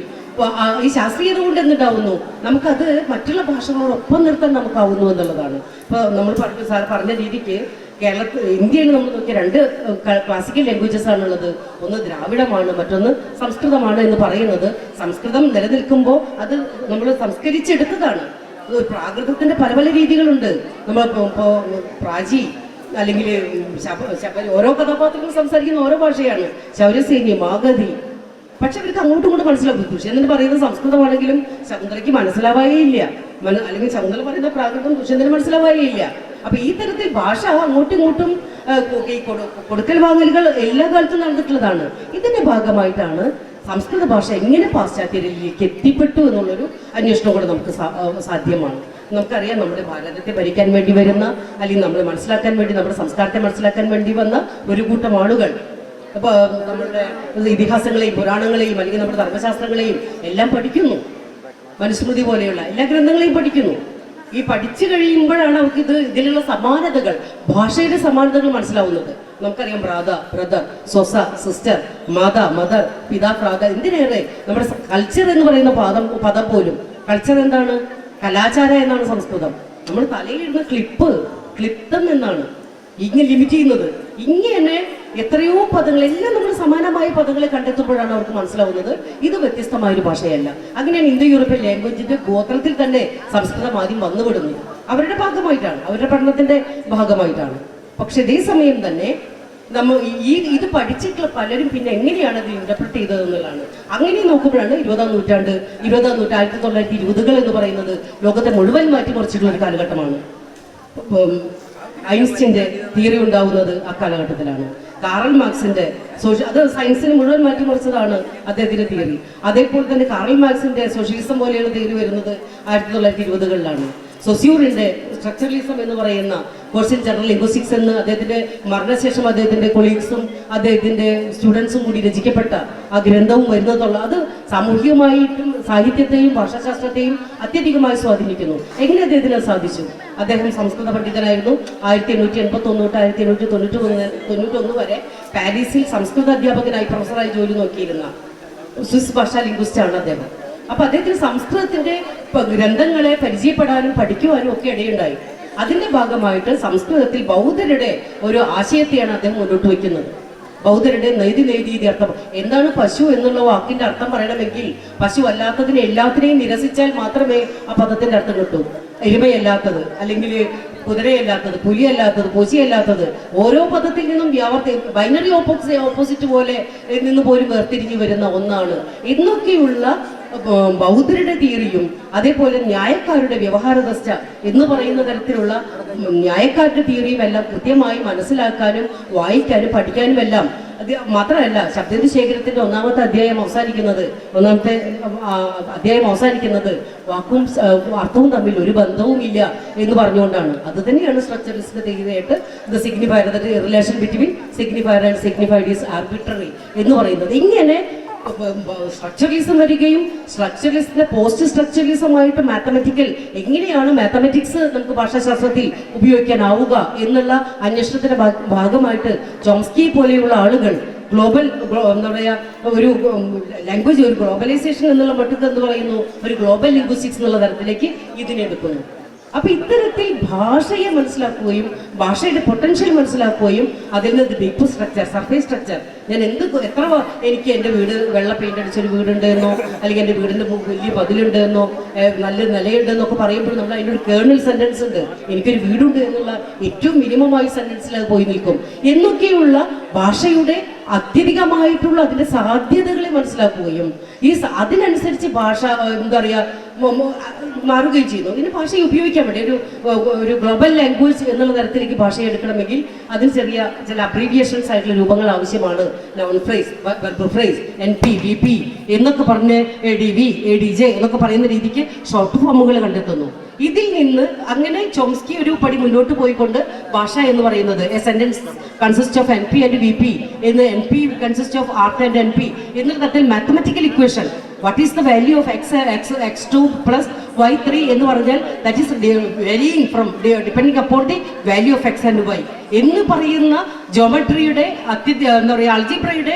ഈ ശാസ്ത്രീയത കൊണ്ട് എന്തുണ്ടാവുന്നു, നമുക്കത് മറ്റുള്ള ഭാഷകളോടൊപ്പം നിർത്താൻ നമുക്കാവുന്നു എന്നുള്ളതാണ്. ഇപ്പോൾ നമ്മൾ പറഞ്ഞ രീതിക്ക് ഇന്ത്യയിൽ നമ്മൾ നോക്കിയ 2 ക്ലാസിക്കൽ ലാംഗ്വേജസ് ആണുള്ളത്. ഒന്ന് ദ്രാവിഡമാണ്, മറ്റൊന്ന് സംസ്കൃതമാണ് എന്ന് പറയുന്നത്. സംസ്കൃതം നിലനിൽക്കുമ്പോൾ അത് നമ്മൾ സംസ്കരിച്ചെടുത്തതാണ്. പ്രാകൃതത്തിന്റെ പല പല രീതികളുണ്ട്. നമ്മൾ ഇപ്പോൾ പ്രാചി അല്ലെങ്കിൽ ഓരോ കഥാപാത്രങ്ങളും സംസാരിക്കുന്ന ഓരോ ഭാഷയാണ്. ശൗര്യസേനി, മാഗധി. പക്ഷെ അവർക്ക് അങ്ങോട്ടും ഇങ്ങോട്ടും മനസ്സിലാവും. ദുഷ്യന്തൻ പറയുന്നത് സംസ്കൃതമാണെങ്കിലും ശകുന്തളയ്ക്ക് മനസ്സിലാവായേ ഇല്ല, അല്ലെങ്കിൽ ശകുന്തള പറയുന്ന പ്രാകൃതം ദുഷ്യന്തന് മനസ്സിലാവായേ ഇല്ല. അപ്പൊ ഈ തരത്തിൽ ഭാഷ അങ്ങോട്ടും ഇങ്ങോട്ടും കൊടുക്കൽ വാങ്ങലുകൾ എല്ലാ കാലത്തും നടന്നിട്ടുള്ളതാണ്. ഇതിന്റെ ഭാഗമായിട്ടാണ് സംസ്കൃത ഭാഷ എങ്ങനെ പാശ്ചാത്യരിലേക്ക് എത്തിപ്പെട്ടു എന്നുള്ളൊരു അന്വേഷണം കൂടെ നമുക്ക് സാധ്യമാണ്. നമുക്കറിയാം, നമ്മുടെ ഭാരതത്തെ ഭരിക്കാൻ വേണ്ടി വരുന്ന, അല്ലെങ്കിൽ നമ്മളെ മനസ്സിലാക്കാൻ വേണ്ടി, നമ്മുടെ സംസ്കാരത്തെ മനസ്സിലാക്കാൻ വേണ്ടി വന്ന ഒരു കൂട്ടം ആളുകൾ അപ്പോൾ നമ്മളുടെ ഇതിഹാസങ്ങളെയും പുരാണങ്ങളെയും അല്ലെങ്കിൽ നമ്മുടെ ധർമ്മശാസ്ത്രങ്ങളെയും എല്ലാം പഠിക്കുന്നു. മനുസ്മൃതി പോലെയുള്ള എല്ലാ ഗ്രന്ഥങ്ങളെയും പഠിക്കുന്നു. ഈ പഠിച്ചു കഴിയുമ്പോഴാണ് അവർക്ക് ഇതിലുള്ള സമാനതകൾ, ഭാഷയുടെ സമാനതകൾ മനസ്സിലാവുന്നത്. നമുക്കറിയാം ബ്രദർ, സൊസ, സിസ്റ്റർ, മദർ, പിതാ, ഫാദർ. എന്തിനേറെ നമ്മുടെ കൾച്ചർ എന്ന് പറയുന്ന പദം പോലും, കൾച്ചർ എന്താണ്? കലാചാര എന്നാണ് സംസ്കൃതം. നമ്മൾ തലയിലിടുന്ന ക്ലിപ്തം എന്നാണ് ഇങ്ങനെ ലിമിറ്റ് ചെയ്യുന്നത്. ഇങ്ങനെ എത്രയോ പദങ്ങൾ, എല്ലാം നമ്മൾ സമാനമായ പദങ്ങളെ കണ്ടെത്തുമ്പോഴാണ് അവർക്ക് മനസ്സിലാവുന്നത് ഇത് വ്യത്യസ്തമായൊരു ഭാഷയല്ല. അങ്ങനെയാണ് ഇന്തോ യൂറോപ്യൻ ലാംഗ്വേജിന്റെ ഗോത്രത്തിൽ തന്നെ സംസ്കൃതം ആദ്യം വന്നുവിടുന്നത്. അവരുടെ ഭാഗമായിട്ടാണ്, അവരുടെ പഠനത്തിന്റെ ഭാഗമായിട്ടാണ്. പക്ഷെ ഇതേ സമയം തന്നെ നമ്മൾ ഇത് പഠിച്ചിട്ടുള്ള പലരും പിന്നെ എങ്ങനെയാണ് അത് ഇന്റർപ്രറ്റ് ചെയ്തത് എന്നുള്ളതാണ്. അങ്ങനെ നോക്കുമ്പോഴാണ് 20-ാം നൂറ്റാണ്ട് 1920-കൾ എന്ന് പറയുന്നത് ലോകത്തെ മുഴുവൻ മാറ്റിമറിച്ചിട്ടുള്ള ഒരു കാലഘട്ടമാണ്. ഐൻസ്റ്റീന്റെ തിയറി ഉണ്ടാവുന്നത് ആ കാലഘട്ടത്തിലാണ്. കാറൽ മാർക്സിന്റെ അത് സയൻസിന് മുഴുവൻ മാറ്റിമറിച്ചതാണ് അദ്ദേഹത്തിന്റെ തിയറി. അതേപോലെ തന്നെ കാറൽ മാർക്സിന്റെ സോഷ്യലിസം പോലെയുള്ള തിയറി വരുന്നത് 1920-കളിലാണ്. സൊസ്യൂറിൻ്റെ സ്ട്രക്ചറലിസം എന്ന് പറയുന്ന കോഴ്സ് ഇൻ ജനറൽ ലിംഗ്വിസ്റ്റിക്സ് എന്ന് അദ്ദേഹത്തിൻ്റെ മരണശേഷം അദ്ദേഹത്തിൻ്റെ കൊളീഗ്സും അദ്ദേഹത്തിൻ്റെ സ്റ്റുഡൻസും കൂടി രചിക്കപ്പെട്ട ആ ഗ്രന്ഥവും വരുന്നതുള്ള അത് സാമൂഹികമായിട്ടും സാഹിത്യത്തെയും ഭാഷാശാസ്ത്രത്തെയും അത്യധികമായി സ്വാധീനിക്കുന്നു. എങ്ങനെ അദ്ദേഹത്തിന് സാധിച്ചു? അദ്ദേഹം സംസ്കൃത പണ്ഡിതനായിരുന്നു. 1881 തൊട്ട് 1891 വരെ പാരീസിൽ സംസ്കൃത അധ്യാപകനായി പ്രൊഫസറായി ജോലി നോക്കിയിരുന്ന സ്വിസ് ഭാഷാ ലിംഗ്വിസ്റ്റാണ് അദ്ദേഹം. അപ്പൊ അദ്ദേഹത്തിന് സംസ്കൃതത്തിന്റെ ഗ്രന്ഥങ്ങളെ പരിചയപ്പെടാനും പഠിക്കുവാനും ഒക്കെ ഇടയുണ്ടായി. അതിന്റെ ഭാഗമായിട്ട് സംസ്കൃതത്തിൽ ബൗദ്ധരുടെ ഒരു ആശയത്തെയാണ് അദ്ദേഹം മുന്നോട്ട് വയ്ക്കുന്നത്. ബൗദ്ധരുടെ നൈതി അർത്ഥം എന്താണ് പശു എന്നുള്ള വാക്കിന്റെ അർത്ഥം പറയണമെങ്കിൽ പശു അല്ലാത്തതിനെ എല്ലാത്തിനെയും നിരസിച്ചാൽ മാത്രമേ ആ പദത്തിന്റെ അർത്ഥം കിട്ടൂ. എരുമയല്ലാത്തത്, അല്ലെങ്കിൽ കുതിരയല്ലാത്തത്, പുലിയല്ലാത്തത്, പൂച്ചയല്ലാത്തത്, ഓരോ പദത്തിൽ നിന്നും ബൈനറി ഓപ്പോസിറ്റ് പോലെ നിന്ന് പോലും വേർതിരിഞ്ഞു വരുന്ന ഒന്നാണ്. എന്നൊക്കെയുള്ള ബൗദ്ധരുടെ തിയറിയും അതേപോലെ ന്യായക്കാരുടെ വ്യവഹാരദശ എന്ന് പറയുന്ന തരത്തിലുള്ള ന്യായക്കാരുടെ തിയറിയും എല്ലാം കൃത്യമായി മനസ്സിലാക്കാനും വായിക്കാനും പഠിക്കാനും എല്ലാം. അത് മാത്രമല്ല, ശബ്ദ ശേഖരത്തിന്റെ ഒന്നാമത്തെ അധ്യായം അവസാനിക്കുന്നത് വാക്കും അർത്ഥവും തമ്മിൽ ഒരു ബന്ധവും ഇല്ല എന്ന് പറഞ്ഞുകൊണ്ടാണ്. അത് തന്നെയാണ് സ്ട്രക്ചറലിസ്റ്റ് തിയറിയായിട്ട് the signifier, relation between signifier and signified is arbitrary എന്ന് പറയുന്നത്. ഇങ്ങനെ സ്ട്രക്ചറലിസം വരികയും സ്ട്രക്ചറലിസ്റ്റിന്റെ പോസ്റ്റ് സ്ട്രക്ചറലിസമായിട്ട് മാത്തമാറ്റിക്കൽ എങ്ങനെയാണ് മാത്തമാറ്റിക്സ് നമുക്ക് ഭാഷാശാസ്ത്രത്തിൽ ഉപയോഗിക്കാനാവുക എന്നുള്ള അന്വേഷണത്തിന്റെ ഭാഗമായിട്ട് ചോംസ്കി പോലെയുള്ള ആളുകൾ എന്താ പറയുക, ഒരു ലാംഗ്വേജ്, ഒരു ഗ്ലോബലൈസേഷൻ എന്നുള്ള മട്ടത്ത് എന്ന് പറയുന്നു, ഒരു ഗ്ലോബൽ ലിംഗ്വിസ്റ്റിക്സ് എന്നുള്ള തരത്തിലേക്ക് ഇതിനെടുക്കുന്നു. അപ്പൊ ഇത്തരത്തിൽ ഭാഷയെ മനസ്സിലാക്കുകയും ഭാഷയുടെ പൊട്ടൻഷ്യൽ മനസ്സിലാക്കുകയും അതിൽ നിന്ന് ഡീപ്പ് സ്ട്രക്ചർ, സർഫേസ് സ്ട്രക്ചർ, ഞാൻ എനിക്ക് എൻ്റെ വീട് വെള്ള പെയിന്റ് അടിച്ചൊരു വീടുണ്ട് എന്നോ അല്ലെങ്കിൽ എൻ്റെ വീടിൻ്റെ വലിയ പതിലുണ്ട് എന്നോ നല്ല നിലയുണ്ട് എന്നൊക്കെ പറയുമ്പോൾ നമ്മൾ അതിനൊരു കേർണൽ സെന്റൻസ് ഉണ്ട്, എനിക്കൊരു വീടുണ്ട് എന്നുള്ള ഏറ്റവും മിനിമമായി സെന്റൻസിൽ അത് പോയി നിൽക്കും എന്നൊക്കെയുള്ള ഭാഷയുടെ അത്യധികമായിട്ടുള്ള അതിൻ്റെ സാധ്യതകളെ മനസ്സിലാക്കുകയും അതിനനുസരിച്ച് ഭാഷ എന്താ പറയുക മാറുകയും ചെയ്യുന്നു. ഇതിന് ഭാഷയെ ഉപയോഗിക്കാൻ വേണ്ടി ഒരു ഗ്ലോബൽ ലാംഗ്വേജ് എന്നുള്ള തരത്തിലേക്ക് ഭാഷയെ എടുക്കണമെങ്കിൽ അതിന് ചില അബ്രീവിയേഷൻസ് ആയിട്ടുള്ള രൂപങ്ങൾ ആവശ്യമാണ്. Noun phrase, verb phrase, NP, VP എന്നൊക്കെ പറഞ്ഞ് ADV, ADJ എന്നൊക്കെ പറയുന്ന രീതിക്ക് ഷോർട്ട് ഫോമുകൾ കണ്ടെത്തുന്നു. ഇതിൽ നിന്ന് അങ്ങനെ ചോംസ്കി ഒരു പടി മുന്നോട്ട് പോയിക്കൊണ്ട് ഭാഷ എന്ന് പറയുന്നത് A sentence consist of NP and VP എന്ന്, NP consist of art and NP എന്നൊരു തരത്തിൽ mathematical equation, what is the value of x2 plus y3 എന്ന് പറഞ്ഞാൽ that is varying from depending upon the value of x and y എന്ന് പറയുന്ന ജോമെട്രിയുടെ എന്താ പറയുക അൾജിബ്രയുടെ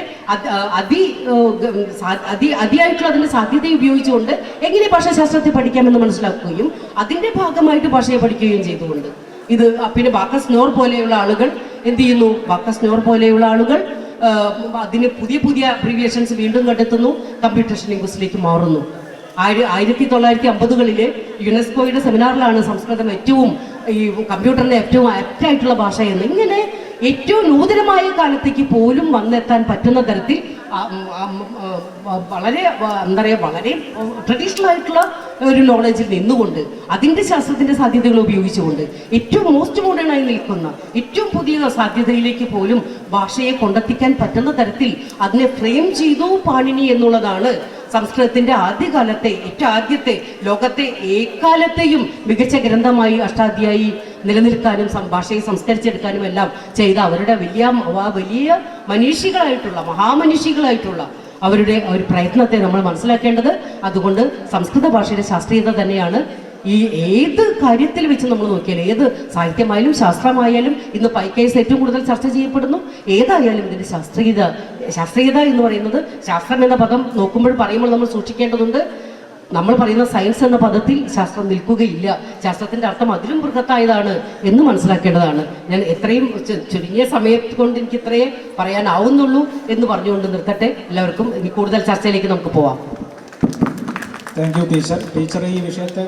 അതിയായിട്ടുള്ള അതിൻ്റെ സാധ്യത ഉപയോഗിച്ചുകൊണ്ട് എങ്ങനെ ഭാഷാശാസ്ത്രത്തെ പഠിക്കാമെന്ന് മനസ്സിലാക്കുകയും അതിൻ്റെ ഭാഗമായിട്ട് ഭാഷയെ പഠിക്കുകയും ചെയ്തുകൊണ്ട് ഇത് പിന്നെ ബാക്കസ് നോർ പോലെയുള്ള ആളുകൾ എന്ത് ചെയ്യുന്നു? ബാക്കസ് നോർ പോലെയുള്ള ആളുകൾ അതിന് പുതിയ അബ്രീവിയേഷൻസ് വീണ്ടും കണ്ടെത്തുന്നു, കമ്പ്യൂട്ടേഷൻ ലിംഗ്വിസ്റ്റിലേക്ക് മാറുന്നു. 1950കളിലെ യുനെസ്കോയുടെ സെമിനാറിലാണ് സംസ്കൃതം ഏറ്റവും ഈ കമ്പ്യൂട്ടറിന്റെ ഏറ്റവും ആപ്റ്റായിട്ടുള്ള ഭാഷ എന്ന്. ഇങ്ങനെ ഏറ്റവും നൂതനമായ കാലത്തേക്ക് പോലും വന്നെത്താൻ പറ്റുന്ന തരത്തിൽ വളരെ എന്താ പറയുക, വളരെ ട്രഡീഷണൽ ആയിട്ടുള്ള ഒരു നോളജിൽ നിന്നുകൊണ്ട് അതിൻ്റെ ശാസ്ത്രത്തിൻ്റെ സാധ്യതകൾ ഉപയോഗിച്ചുകൊണ്ട് ഏറ്റവും മോസ്റ്റ് മോഡേൺ ആയി നിൽക്കുന്ന ഏറ്റവും പുതിയ സാധ്യതയിലേക്ക് പോലും ഭാഷയെ കൊണ്ടെത്തിക്കാൻ പറ്റുന്ന തരത്തിൽ അതിനെ ഫ്രെയിം ചെയ്തു പാണിനി എന്നുള്ളതാണ് സംസ്കൃതത്തിന്റെ ആദ്യകാലത്തെ ഏറ്റവും ആദ്യത്തെ ലോകത്തെ ഏക്കാലത്തെയും മികച്ച ഗ്രന്ഥമായി അഷ്ടാധ്യായി നിലനിൽക്കാനും ഭാഷയെ സംസ്കരിച്ചെടുക്കാനും എല്ലാം ചെയ്ത അവരുടെ വലിയ മഹാമനീഷികളായിട്ടുള്ള അവരുടെ ഒരു പ്രയത്നത്തെ നമ്മൾ മനസ്സിലാക്കേണ്ടത്. അതുകൊണ്ട് സംസ്കൃത ഭാഷയുടെ ശാസ്ത്രീയത തന്നെയാണ് ഈ ഏത് കാര്യത്തിൽ വെച്ച് നമ്മൾ നോക്കിയാൽ, ഏത് സാഹിത്യമായാലും ശാസ്ത്രമായാലും ഇന്ന് പൈക്കേസ് ഏറ്റവും കൂടുതൽ ചർച്ച ചെയ്യപ്പെടുന്നു. ഏതായാലും ഇതിൻ്റെ ശാസ്ത്രീയത എന്ന് പറയുന്നത്, ശാസ്ത്രം എന്ന പദം പറയുമ്പോൾ നമ്മൾ സൂക്ഷിക്കേണ്ടതുണ്ട്. നമ്മൾ പറയുന്ന സയൻസ് എന്ന പദത്തിൽ ശാസ്ത്രം നിൽക്കുകയില്ല. ശാസ്ത്രത്തിൻ്റെ അർത്ഥം അതിലും ബൃഹത്തായതാണ് എന്ന് മനസ്സിലാക്കേണ്ടതാണ്. ഞാൻ എത്രയും ചുരുങ്ങിയ സമയത്ത് കൊണ്ട് എനിക്ക് ഇത്രയേ പറയാനാവുന്നുള്ളൂ എന്ന് പറഞ്ഞുകൊണ്ട് നിർത്തട്ടെ. എല്ലാവർക്കും ഇനി കൂടുതൽ ചർച്ചയിലേക്ക് നമുക്ക് പോവാം. താങ്ക് യു ടീച്ചർ ഈ വിഷയത്തെ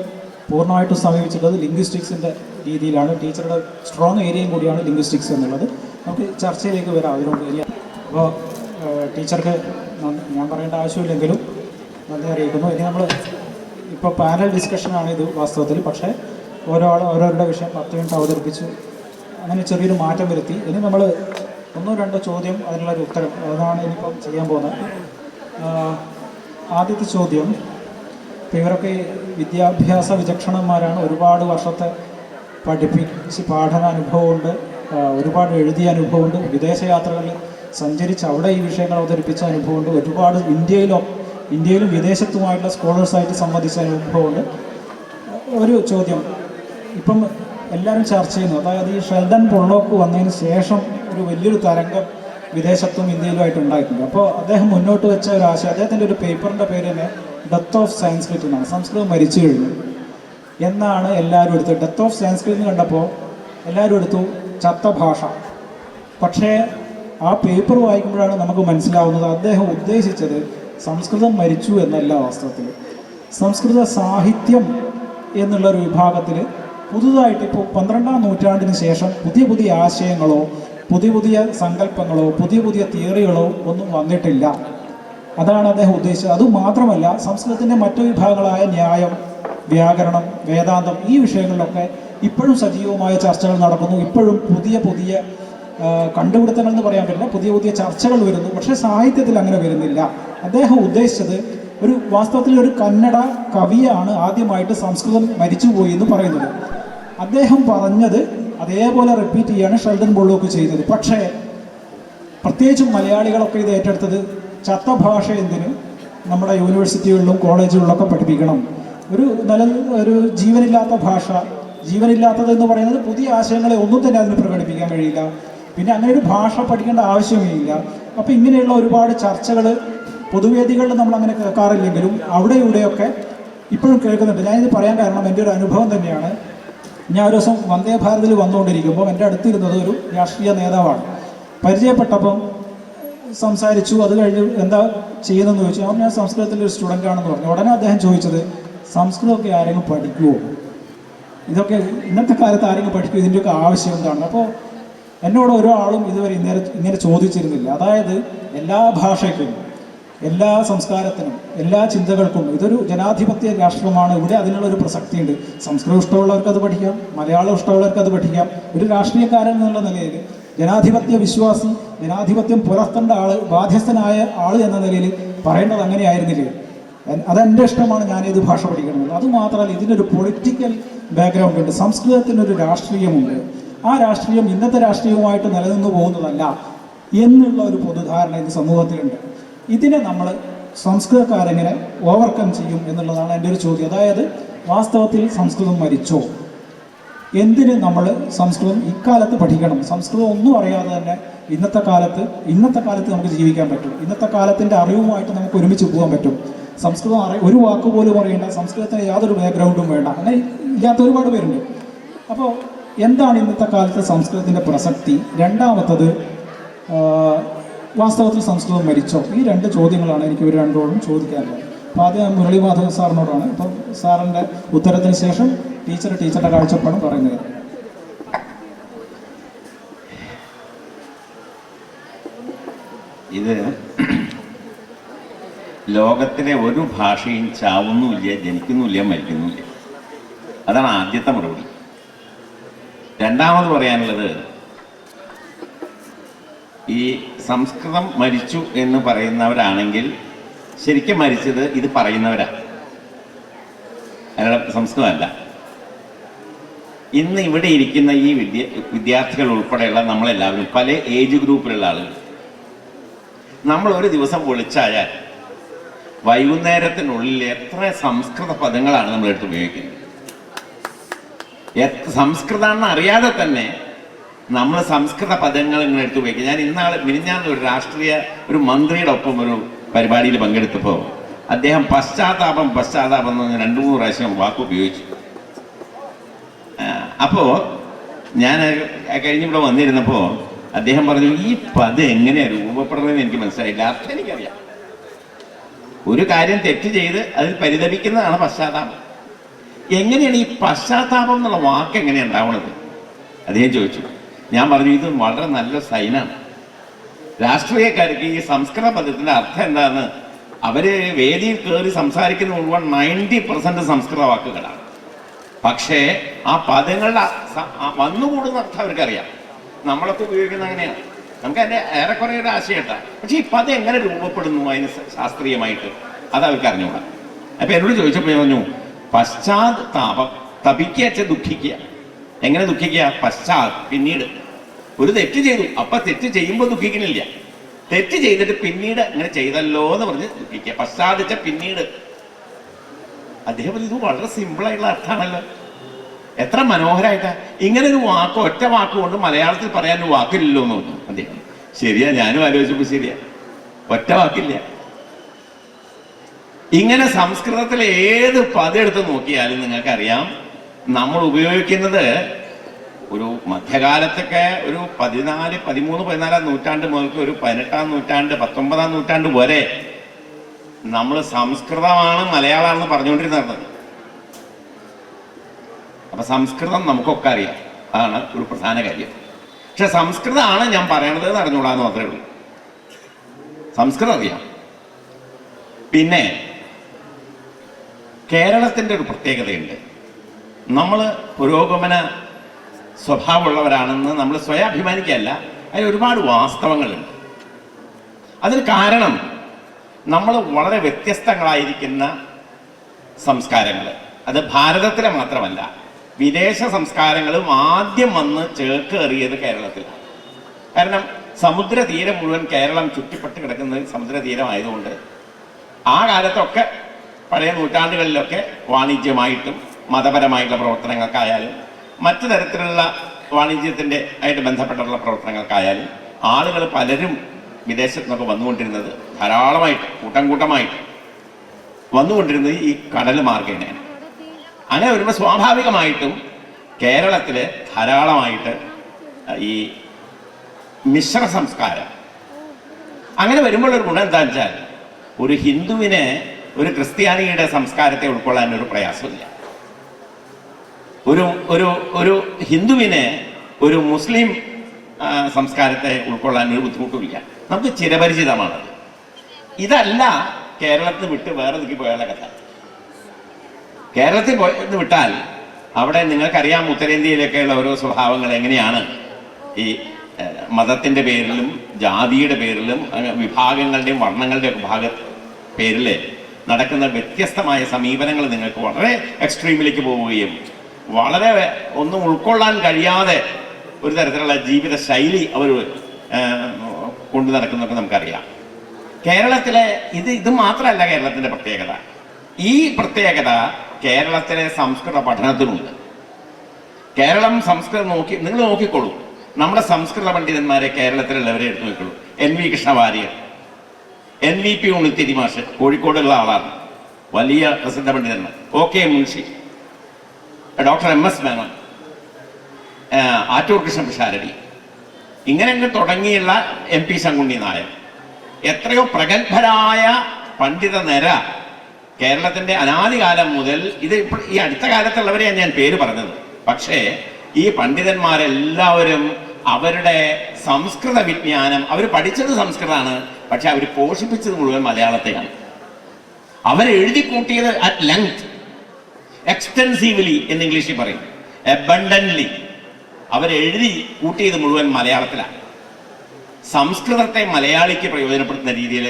പൂർണ്ണമായിട്ടും സമീപിച്ചിട്ടുള്ളത് ലിംഗ്വിസ്റ്റിക്സിൻ്റെ രീതിയിലാണ്. ടീച്ചറുടെ സ്ട്രോങ് ഏരിയയും കൂടിയാണ് ലിംഗ്വിസ്റ്റിക്സ് എന്നുള്ളത്. നമുക്ക് ചർച്ചയിലേക്ക് വരാം അതിനോട്. അപ്പോൾ ടീച്ചർക്ക് ഞാൻ പറയേണ്ട ആവശ്യമില്ലെങ്കിലും നന്ദി അറിയിക്കുന്നു. ഇനി നമ്മൾ ഇപ്പോൾ പാനൽ ഡിസ്കഷനാണ് ഇത് വാസ്തവത്തിൽ. പക്ഷേ ഓരോരുടെ വിഷയം 10 മിനിറ്റ് അവതരിപ്പിച്ചു, അങ്ങനെ ചെറിയൊരു മാറ്റം വരുത്തി. ഇനി നമ്മൾ 1-2 ചോദ്യം, അതിനുള്ളൊരു ഉത്തരം, അതാണ് ഇനിയിപ്പം ചെയ്യാൻ പോകുന്നത്. ആദ്യത്തെ ചോദ്യം, അപ്പോൾ ഇവരൊക്കെ വിദ്യാഭ്യാസ വിചക്ഷണന്മാരാണ്. ഒരുപാട് വർഷത്തെ പഠനാനുഭവമുണ്ട്, ഒരുപാട് എഴുതിയ അനുഭവമുണ്ട്, വിദേശയാത്രകളിൽ സഞ്ചരിച്ച് അവിടെ ഈ വിഷയങ്ങൾ അവതരിപ്പിച്ച അനുഭവമുണ്ട്, ഒരുപാട് ഇന്ത്യയിലും വിദേശത്തുമായിട്ടുള്ള സ്കോളേഴ്സായിട്ട് സംബന്ധിച്ച അനുഭവമുണ്ട്. ഒരു ചോദ്യം ഇപ്പം എല്ലാവരും ചർച്ച ചെയ്യുന്നു, അതായത് ഈ ഷെൽഡൻ പൊള്ളോക്ക് വന്നതിന് ശേഷം ഒരു വലിയൊരു തരംഗം വിദേശത്തും ഇന്ത്യയിലുമായിട്ട് ഉണ്ടായിട്ടുണ്ട്. അപ്പോൾ അദ്ദേഹം മുന്നോട്ട് വെച്ച ഒരു ആശയം, അദ്ദേഹത്തിൻ്റെ ഒരു പേപ്പറിൻ്റെ പേര് തന്നെ ഡെത്ത് ഓഫ് സാൻസ്ക്രിറ്റ് എന്നാണ്, സംസ്കൃതം മരിച്ചു കഴിഞ്ഞു എന്നാണ് എല്ലാവരും എടുത്തത്. ഡെത്ത് ഓഫ് സാൻസ്ക്രിറ്റ് എന്ന് കണ്ടപ്പോൾ എല്ലാവരും എടുത്തു ചത്ത ഭാഷ. പക്ഷേ ആ പേപ്പർ വായിക്കുമ്പോഴാണ് നമുക്ക് മനസ്സിലാവുന്നത് അദ്ദേഹം ഉദ്ദേശിച്ചത് സംസ്കൃതം മരിച്ചു എന്നല്ല. വാസ്തവത്തിൽ സംസ്കൃത സാഹിത്യം എന്നുള്ളൊരു വിഭാഗത്തിൽ പുതുതായിട്ട് ഇപ്പോൾ 12ാം നൂറ്റാണ്ടിന് ശേഷം പുതിയ ആശയങ്ങളോ പുതിയ സങ്കല്പങ്ങളോ പുതിയ തിയറികളോ ഒന്നും വന്നിട്ടില്ല. അതാണ് അദ്ദേഹം ഉദ്ദേശിച്ചത്. അതുമാത്രമല്ല, സംസ്കൃതത്തിൻ്റെ മറ്റു വിഭാഗങ്ങളായ ന്യായം, വ്യാകരണം, വേദാന്തം ഈ വിഷയങ്ങളിലൊക്കെ ഇപ്പോഴും സജീവമായ ചർച്ചകൾ നടക്കുന്നു. ഇപ്പോഴും പുതിയ കണ്ടുപിടുത്തങ്ങൾ എന്ന് പറയാൻ പറ്റില്ല, പുതിയ ചർച്ചകൾ വരുന്നു. പക്ഷേ സാഹിത്യത്തിൽ അങ്ങനെ വരുന്നില്ല. അദ്ദേഹം ഉദ്ദേശിച്ചത് വാസ്തവത്തിൽ ഒരു കന്നഡ കവിയാണ് ആദ്യമായിട്ട് സംസ്കൃതം മരിച്ചുപോയി എന്ന് പറയുന്നത്. അദ്ദേഹം പറഞ്ഞത് അതേപോലെ റിപ്പീറ്റ് ചെയ്യാണ് ഷെൽഡൻ പൊള്ളോക്ക് ചെയ്തത്. പക്ഷേ പ്രത്യേകിച്ചും മലയാളികളൊക്കെ ഇത് ഏറ്റെടുത്തത് ചത്ത ഭാഷ എന്തിന് നമ്മുടെ യൂണിവേഴ്സിറ്റികളിലും കോളേജുകളിലൊക്കെ പഠിപ്പിക്കണം, ഒരു ജീവനില്ലാത്ത ഭാഷ. ജീവനില്ലാത്തതെന്ന് പറയുന്നത് പുതിയ ആശയങ്ങളെ ഒന്നും തന്നെ അതിന് പ്രകടിപ്പിക്കാൻ കഴിയില്ല. പിന്നെ അങ്ങനെ ഒരു ഭാഷ പഠിക്കേണ്ട ആവശ്യമേ ഇല്ല. അപ്പോൾ ഇങ്ങനെയുള്ള ഒരുപാട് ചർച്ചകൾ പൊതുവേദികളിൽ നമ്മൾ അങ്ങനെ കേൾക്കാറില്ലെങ്കിലും അവിടെ ഇവിടെയൊക്കെ ഇപ്പോഴും കേൾക്കുന്നുണ്ട്. ഞാനിത് പറയാൻ കാരണം എൻ്റെ ഒരു അനുഭവം തന്നെയാണ്. ഞാൻ ഒരു ദിവസം വന്ദേ ഭാരതിൽ വന്നുകൊണ്ടിരിക്കുമ്പോൾ എൻ്റെ അടുത്തിരുന്നത് ഒരു രാഷ്ട്രീയ നേതാവാണ്. പരിചയപ്പെട്ടപ്പം സംസാരിച്ചു. അത് കഴിഞ്ഞ് എന്താ ചെയ്യുന്നതെന്ന് ചോദിച്ചു. അവൻ ഞാൻ സംസ്കൃതത്തിലൊരു സ്റ്റുഡൻ്റ് ആണെന്ന് പറഞ്ഞു. ഉടനെ അദ്ദേഹം ചോദിച്ചത്, സംസ്കൃതമൊക്കെ ആരെങ്കിലും പഠിക്കുമോ? ഇതൊക്കെ ഇന്നത്തെ കാലത്ത് ആരെങ്കിലും പഠിക്കുമോ? ഇതിൻ്റെയൊക്കെ ആവശ്യം എന്താണ്? അപ്പോൾ എന്നോട് ഒരാളും ഇതുവരെ ഇങ്ങനെ ചോദിച്ചിരുന്നില്ല. അതായത് എല്ലാ ഭാഷയ്ക്കും, എല്ലാ സംസ്കാരത്തിനും, എല്ലാ ചിന്തകൾക്കും ഇതൊരു ജനാധിപത്യ രാഷ്ട്രമാണ്. ഇവിടെ അതിനുള്ളൊരു പ്രസക്തിയുണ്ട്. സംസ്കൃതം ഇഷ്ടമുള്ളവർക്ക് അത് പഠിക്കാം, മലയാളം ഇഷ്ടമുള്ളവർക്ക് അത് പഠിക്കാം. ഒരു രാഷ്ട്രീയക്കാരൻ എന്നുള്ള നിലയിൽ, ജനാധിപത്യ വിശ്വാസി, ജനാധിപത്യം പുലർത്തേണ്ട ബാധ്യസ്ഥനായ ആൾ എന്ന നിലയിൽ പറയേണ്ടത് അങ്ങനെയായിരുന്നില്ലേ? അതെൻ്റെ ഇഷ്ടമാണ്, ഞാനേത് ഭാഷ പഠിക്കണമെന്നത്. അതുമാത്രമല്ല, ഇതിനൊരു പൊളിറ്റിക്കൽ ബാക്ക്ഗ്രൗണ്ട് ഉണ്ട്. സംസ്കൃതത്തിനൊരു രാഷ്ട്രീയമുണ്ട്. ആ രാഷ്ട്രീയം ഇന്നത്തെ രാഷ്ട്രീയവുമായിട്ട് നിലനിന്ന് പോകുന്നതല്ല എന്നുള്ള ഒരു പൊതുധാരണ ഇത് സമൂഹത്തിലുണ്ട്. ഇതിനെ നമ്മൾ സംസ്കൃതക്കാരെങ്ങനെ ഓവർകം ചെയ്യും എന്നുള്ളതാണ് എൻ്റെ ഒരു ചോദ്യം. അതായത് വാസ്തവത്തിൽ സംസ്കൃതം മരിച്ചോ? എന്തിന് നമ്മൾ സംസ്കൃതം ഇക്കാലത്ത് പഠിക്കണം? സംസ്കൃതം ഒന്നും അറിയാതെ തന്നെ ഇന്നത്തെ കാലത്ത് നമുക്ക് ജീവിക്കാൻ പറ്റും. ഇന്നത്തെ കാലത്തിൻ്റെ അറിവുമായിട്ട് നമുക്ക് ഒരുമിച്ച് പോകാൻ പറ്റും. സംസ്കൃതം ഒരു വാക്ക് പോലും അറിയേണ്ട, സംസ്കൃതത്തിന് യാതൊരു ബാക്ക്ഗ്രൗണ്ടും വേണ്ട, അങ്ങനെ ഇല്ലാത്ത ഒരുപാട് പേരുണ്ട്. അപ്പോൾ എന്താണ് ഇന്നത്തെ കാലത്ത് സംസ്കൃതത്തിൻ്റെ പ്രസക്തി? രണ്ടാമത്തത്, വാസ്തവത്തിൽ സംസ്കൃതം മരിച്ചോ? ഈ രണ്ട് ചോദ്യങ്ങളാണ് എനിക്ക് ഒരു രണ്ടോടും ചോദിക്കാറുള്ളത്. അപ്പോൾ ആദ്യം മുരളി മാധവൻ സാറിനോടാണ്. ഇപ്പം സാറിൻ്റെ ഉത്തരത്തിന് ശേഷം ടീച്ചറുടെ കാഴ്ചപ്പാടും പറയുന്നത്. ഇത് ലോകത്തിലെ ഒരു ഭാഷയും ചാവുന്നുമില്ല, ജനിക്കുന്നുമില്ല, മരിക്കുന്നുമില്ല. അതാണ് ആദ്യത്തെ മറുപടി. രണ്ടാമത് പറയാനുള്ളത്, ഈ സംസ്കൃതം മരിച്ചു എന്ന് പറയുന്നവരാണെങ്കിൽ ശരിക്കും മരിച്ചത് ഇത് പറയുന്നവരാണ്, അല്ലാതെ സംസ്കൃതമല്ല. ഇന്ന് ഇവിടെ ഇരിക്കുന്ന ഈ വിദ്യാർത്ഥികൾ ഉൾപ്പെടെയുള്ള നമ്മളെല്ലാവരും പല ഏജ് ഗ്രൂപ്പിലുള്ള ആളുകൾ, നമ്മൾ ഒരു ദിവസം വിളിച്ചായാൽ വൈകുന്നേരത്തിനുള്ളിൽ എത്ര സംസ്കൃത പദങ്ങളാണ് നമ്മളെടുത്ത് ഉപയോഗിക്കുന്നത്. സംസ്കൃതമാണെന്ന് അറിയാതെ തന്നെ നമ്മൾ സംസ്കൃത പദങ്ങൾ ഇങ്ങനെ എടുത്ത് ഉപയോഗിക്കുക. ഞാൻ മിനിഞ്ഞാന്ന് ഒരു മന്ത്രിയുടെ ഒപ്പം ഒരു പരിപാടിയിൽ പങ്കെടുത്തപ്പോൾ അദ്ദേഹം പശ്ചാത്താപം എന്ന് പറഞ്ഞ് 2-3 പ്രാവശ്യം വാക്ക് ഉപയോഗിച്ചു. അപ്പോൾ ഞാൻ കഴിഞ്ഞിവിടെ വന്നിരുന്നപ്പോൾ അദ്ദേഹം പറഞ്ഞു, ഈ പദം എങ്ങനെയാണ് രൂപപ്പെടുന്നതെന്ന് എനിക്ക് മനസ്സിലായില്ല. അർത്ഥം എനിക്കറിയാം. ഒരു കാര്യം തെറ്റ് ചെയ്ത് അതിൽ പരിതപിക്കുന്നതാണ് പശ്ചാത്താപം. എങ്ങനെയാണ് ഈ പശ്ചാത്താപം എന്നുള്ള വാക്ക് എങ്ങനെയാണ് ഉണ്ടാവുന്നത്? അദ്ദേഹം ചോദിച്ചു. ഞാൻ പറഞ്ഞു, ഇത് വളരെ നല്ല സൈനാണ്. രാഷ്ട്രീയക്കാർക്ക് ഈ സംസ്കൃത പദത്തിൻ്റെ അർത്ഥം എന്താണെന്ന് അവർ വേദിയിൽ കയറി സംസാരിക്കുന്ന മുഴുവൻ 90% സംസ്കൃത വാക്കുകളാണ്. പക്ഷേ ആ പദങ്ങളുടെ വന്നുകൂടുന്ന അർത്ഥം അവർക്കറിയാം. നമ്മളൊക്കെ ഉപയോഗിക്കുന്നത് അങ്ങനെയാണ്. നമുക്ക് അതിൻ്റെ ഏറെക്കുറെ ഒരു ആശയട്ടാ. പക്ഷേ ഈ പദം എങ്ങനെ രൂപപ്പെടുന്നു അതിന് ശാസ്ത്രീയമായിട്ട് അത് അവർക്ക് അറിഞ്ഞുകൂടാ. അപ്പൊ എന്നോട് ചോദിച്ചപ്പോൾ ഞാൻ പറഞ്ഞു പശ്ചാത്താപം, തപിക്കുക ദുഃഖിക്കുക. എങ്ങനെ ദുഃഖിക്കുക? പിന്നീട് ഒരു തെറ്റ് ചെയ്തു, അപ്പൊ തെറ്റ് ചെയ്യുമ്പോൾ ദുഃഖിക്കണില്ല, തെറ്റ് ചെയ്തിട്ട് പിന്നീട് ഇങ്ങനെ ചെയ്തല്ലോ എന്ന് പറഞ്ഞ് ദുഃഖിക്കുക. പശ്ചാത്തപിച്ച പിന്നീട്. അദ്ദേഹം ഇത് വളരെ സിമ്പിളായിട്ടുള്ള അർത്ഥമാണല്ലോ, എത്ര മനോഹരമായിട്ടാ. ഇങ്ങനെ ഒരു വാക്ക്, ഒറ്റ വാക്ക് കൊണ്ട് മലയാളത്തിൽ പറയാൻ ഒരു വാക്കില്ലല്ലോ എന്ന് പറഞ്ഞു അദ്ദേഹം. ശരിയാ, ഞാനും ആലോചിച്ചപ്പോൾ ശരിയാ, ഒറ്റ വാക്കില്ല. ഇങ്ങനെ സംസ്കൃതത്തിൽ ഏത് പദം എടുത്ത് നോക്കിയാലും നിങ്ങൾക്കറിയാം, നമ്മൾ ഉപയോഗിക്കുന്നത് ഒരു മധ്യകാലത്തൊക്കെ ഒരു 14, 13, 14 നൂറ്റാണ്ട് മുതൽക്ക് ഒരു 18-ാം നൂറ്റാണ്ട്, 19-ാം നൂറ്റാണ്ട് വരെ നമ്മൾ സംസ്കൃതമാണ് മലയാളമാണെന്ന് പറഞ്ഞുകൊണ്ടിരുന്നത്. അപ്പൊ സംസ്കൃതം നമുക്കൊക്കെ അറിയാം, അതാണ് ഒരു പ്രധാന കാര്യം. പക്ഷെ സംസ്കൃതമാണ് ഞാൻ പറയണത് എന്ന് അറിഞ്ഞൂടാന്ന് മാത്രമേ ഉള്ളൂ. സംസ്കൃതം അറിയാം. പിന്നെ കേരളത്തിൻ്റെ ഒരു പ്രത്യേകതയുണ്ട്. നമ്മൾ പുരോഗമന സ്വഭാവമുള്ളവരാണെന്ന് നമ്മൾ സ്വയം അഭിമാനിക്കുകയല്ല, അതിൽ ഒരുപാട് വാസ്തവങ്ങളുണ്ട്. അതിന് കാരണം നമ്മൾ വളരെ വ്യത്യസ്തങ്ങളായിരിക്കുന്ന സംസ്കാരങ്ങൾ, അത് ഭാരതത്തിലെ മാത്രമല്ല വിദേശ സംസ്കാരങ്ങളും ആദ്യം വന്ന് ചേക്കേറിയത് കേരളത്തിലാണ്. കാരണം സമുദ്രതീരം മുഴുവൻ കേരളം ചുറ്റിപ്പെട്ട് കിടക്കുന്നത് സമുദ്രതീരമായതുകൊണ്ട് ആ കാലത്തൊക്കെ പഴയ നൂറ്റാണ്ടുകളിലൊക്കെ വാണിജ്യമായിട്ടും മതപരമായിട്ടുള്ള പ്രവർത്തനങ്ങൾക്കായാലും മറ്റു തരത്തിലുള്ള വാണിജ്യത്തിൻ്റെ ആയിട്ട് ബന്ധപ്പെട്ടുള്ള പ്രവർത്തനങ്ങൾക്കായാലും ആളുകൾ പലരും വിദേശത്തു നിന്നൊക്കെ വന്നുകൊണ്ടിരുന്നത് ധാരാളമായിട്ട് കൂട്ടം കൂട്ടമായിട്ട് വന്നുകൊണ്ടിരുന്നത് ഈ കടൽ മാർഗേനയാണ്. അങ്ങനെ വരുമ്പോൾ സ്വാഭാവികമായിട്ടും കേരളത്തിൽ ധാരാളമായിട്ട് ഈ മിശ്ര സംസ്കാരം. അങ്ങനെ വരുമ്പോൾ ഒരു ഗുണം എന്താ വെച്ചാൽ, ഒരു ഹിന്ദുവിന് ഒരു ക്രിസ്ത്യാനിയുടെ സംസ്കാരത്തെ ഉൾക്കൊള്ളാൻ ഒരു പ്രയാസമില്ല. ഒരു ഹിന്ദുവിന് ഒരു മുസ്ലിം സംസ്കാരത്തെ ഉൾക്കൊള്ളാൻ ഒരു ബുദ്ധിമുട്ടുമില്ല. നമുക്ക് ചിരപരിചിതമാണത്. ഇതല്ല കേരളത്തിൽ വിട്ട് വേറെ ദിക്കി പോയാലുള്ള കഥ. കേരളത്തിൽ പോയെന്ന് വിട്ടാൽ അവിടെ നിങ്ങൾക്കറിയാം ഉത്തരേന്ത്യയിലൊക്കെയുള്ള ഓരോ സ്വഭാവങ്ങൾ എങ്ങനെയാണ്. ഈ മതത്തിൻ്റെ പേരിലും ജാതിയുടെ പേരിലും വിഭാഗങ്ങളുടെയും വർണ്ണങ്ങളുടെയും ഒക്കെ പേരിൽ നടക്കുന്ന വ്യത്യസ്തമായ സമീപനങ്ങൾ നിങ്ങൾക്ക് വളരെ എക്സ്ട്രീമിലേക്ക് പോവുകയും വളരെ ഒന്നും ഉൾക്കൊള്ളാൻ കഴിയാതെ ഒരു തരത്തിലുള്ള ജീവിത ശൈലി അവർ കൊണ്ടു നടക്കുന്നതൊക്കെ നമുക്കറിയാം. കേരളത്തിലെ ഇത് മാത്രമല്ല കേരളത്തിൻ്റെ പ്രത്യേകത. ഈ പ്രത്യേകത കേരളത്തിലെ സംസ്കൃത പഠനത്തിനുണ്ട്. കേരളം സംസ്കൃതം നിങ്ങൾ നോക്കിക്കോളൂ. നമ്മുടെ സംസ്കൃത പണ്ഡിതന്മാരെ കേരളത്തിലുള്ളവരെ എടുത്തു നോക്കിക്കോളൂ. NV കൃഷ്ണവാര്യർ, NVP ഉണ്ണിത്തിരി മാഷ്, കോഴിക്കോടുള്ള ആളാണ്, വലിയ പ്രസിദ്ധ പണ്ഡിതന്മാർ. OK Munshi, doctor MS Menon, Attoor Krishna Pisharody, ഇങ്ങനെ തുടങ്ങിയുള്ള MP ശങ്കുണ്ണി നായർ, എത്രയോ പ്രഗത്ഭരായ പണ്ഡിത നിര കേരളത്തിൻ്റെ അനാദികാലം മുതൽ, ഇത് ഇപ്പോൾ ഈ അടുത്ത കാലത്തുള്ളവരെയാണ് ഞാൻ പേര് പറഞ്ഞത്. പക്ഷേ ഈ പണ്ഡിതന്മാരെല്ലാവരും അവരുടെ സംസ്കൃത വിജ്ഞാനം, അവർ പഠിച്ചത് സംസ്കൃതമാണ്, പക്ഷെ അവർ പോഷിപ്പിച്ചത് മുഴുവൻ മലയാളത്തെയാണ്. അവരെഴുതി കൂട്ടിയത് അറ്റ് ലെങ്ത്, എക്സ്റ്റെൻസീവ്ലി എന്ന് ഇംഗ്ലീഷിൽ പറയും, അബണ്ടന്റ്ലി അവരെഴുതി കൂട്ടിയത് മുഴുവൻ മലയാളത്തിലാണ്. സംസ്കൃതത്തെ മലയാളിക്ക് പ്രയോജനപ്പെടുത്തുന്ന രീതിയിൽ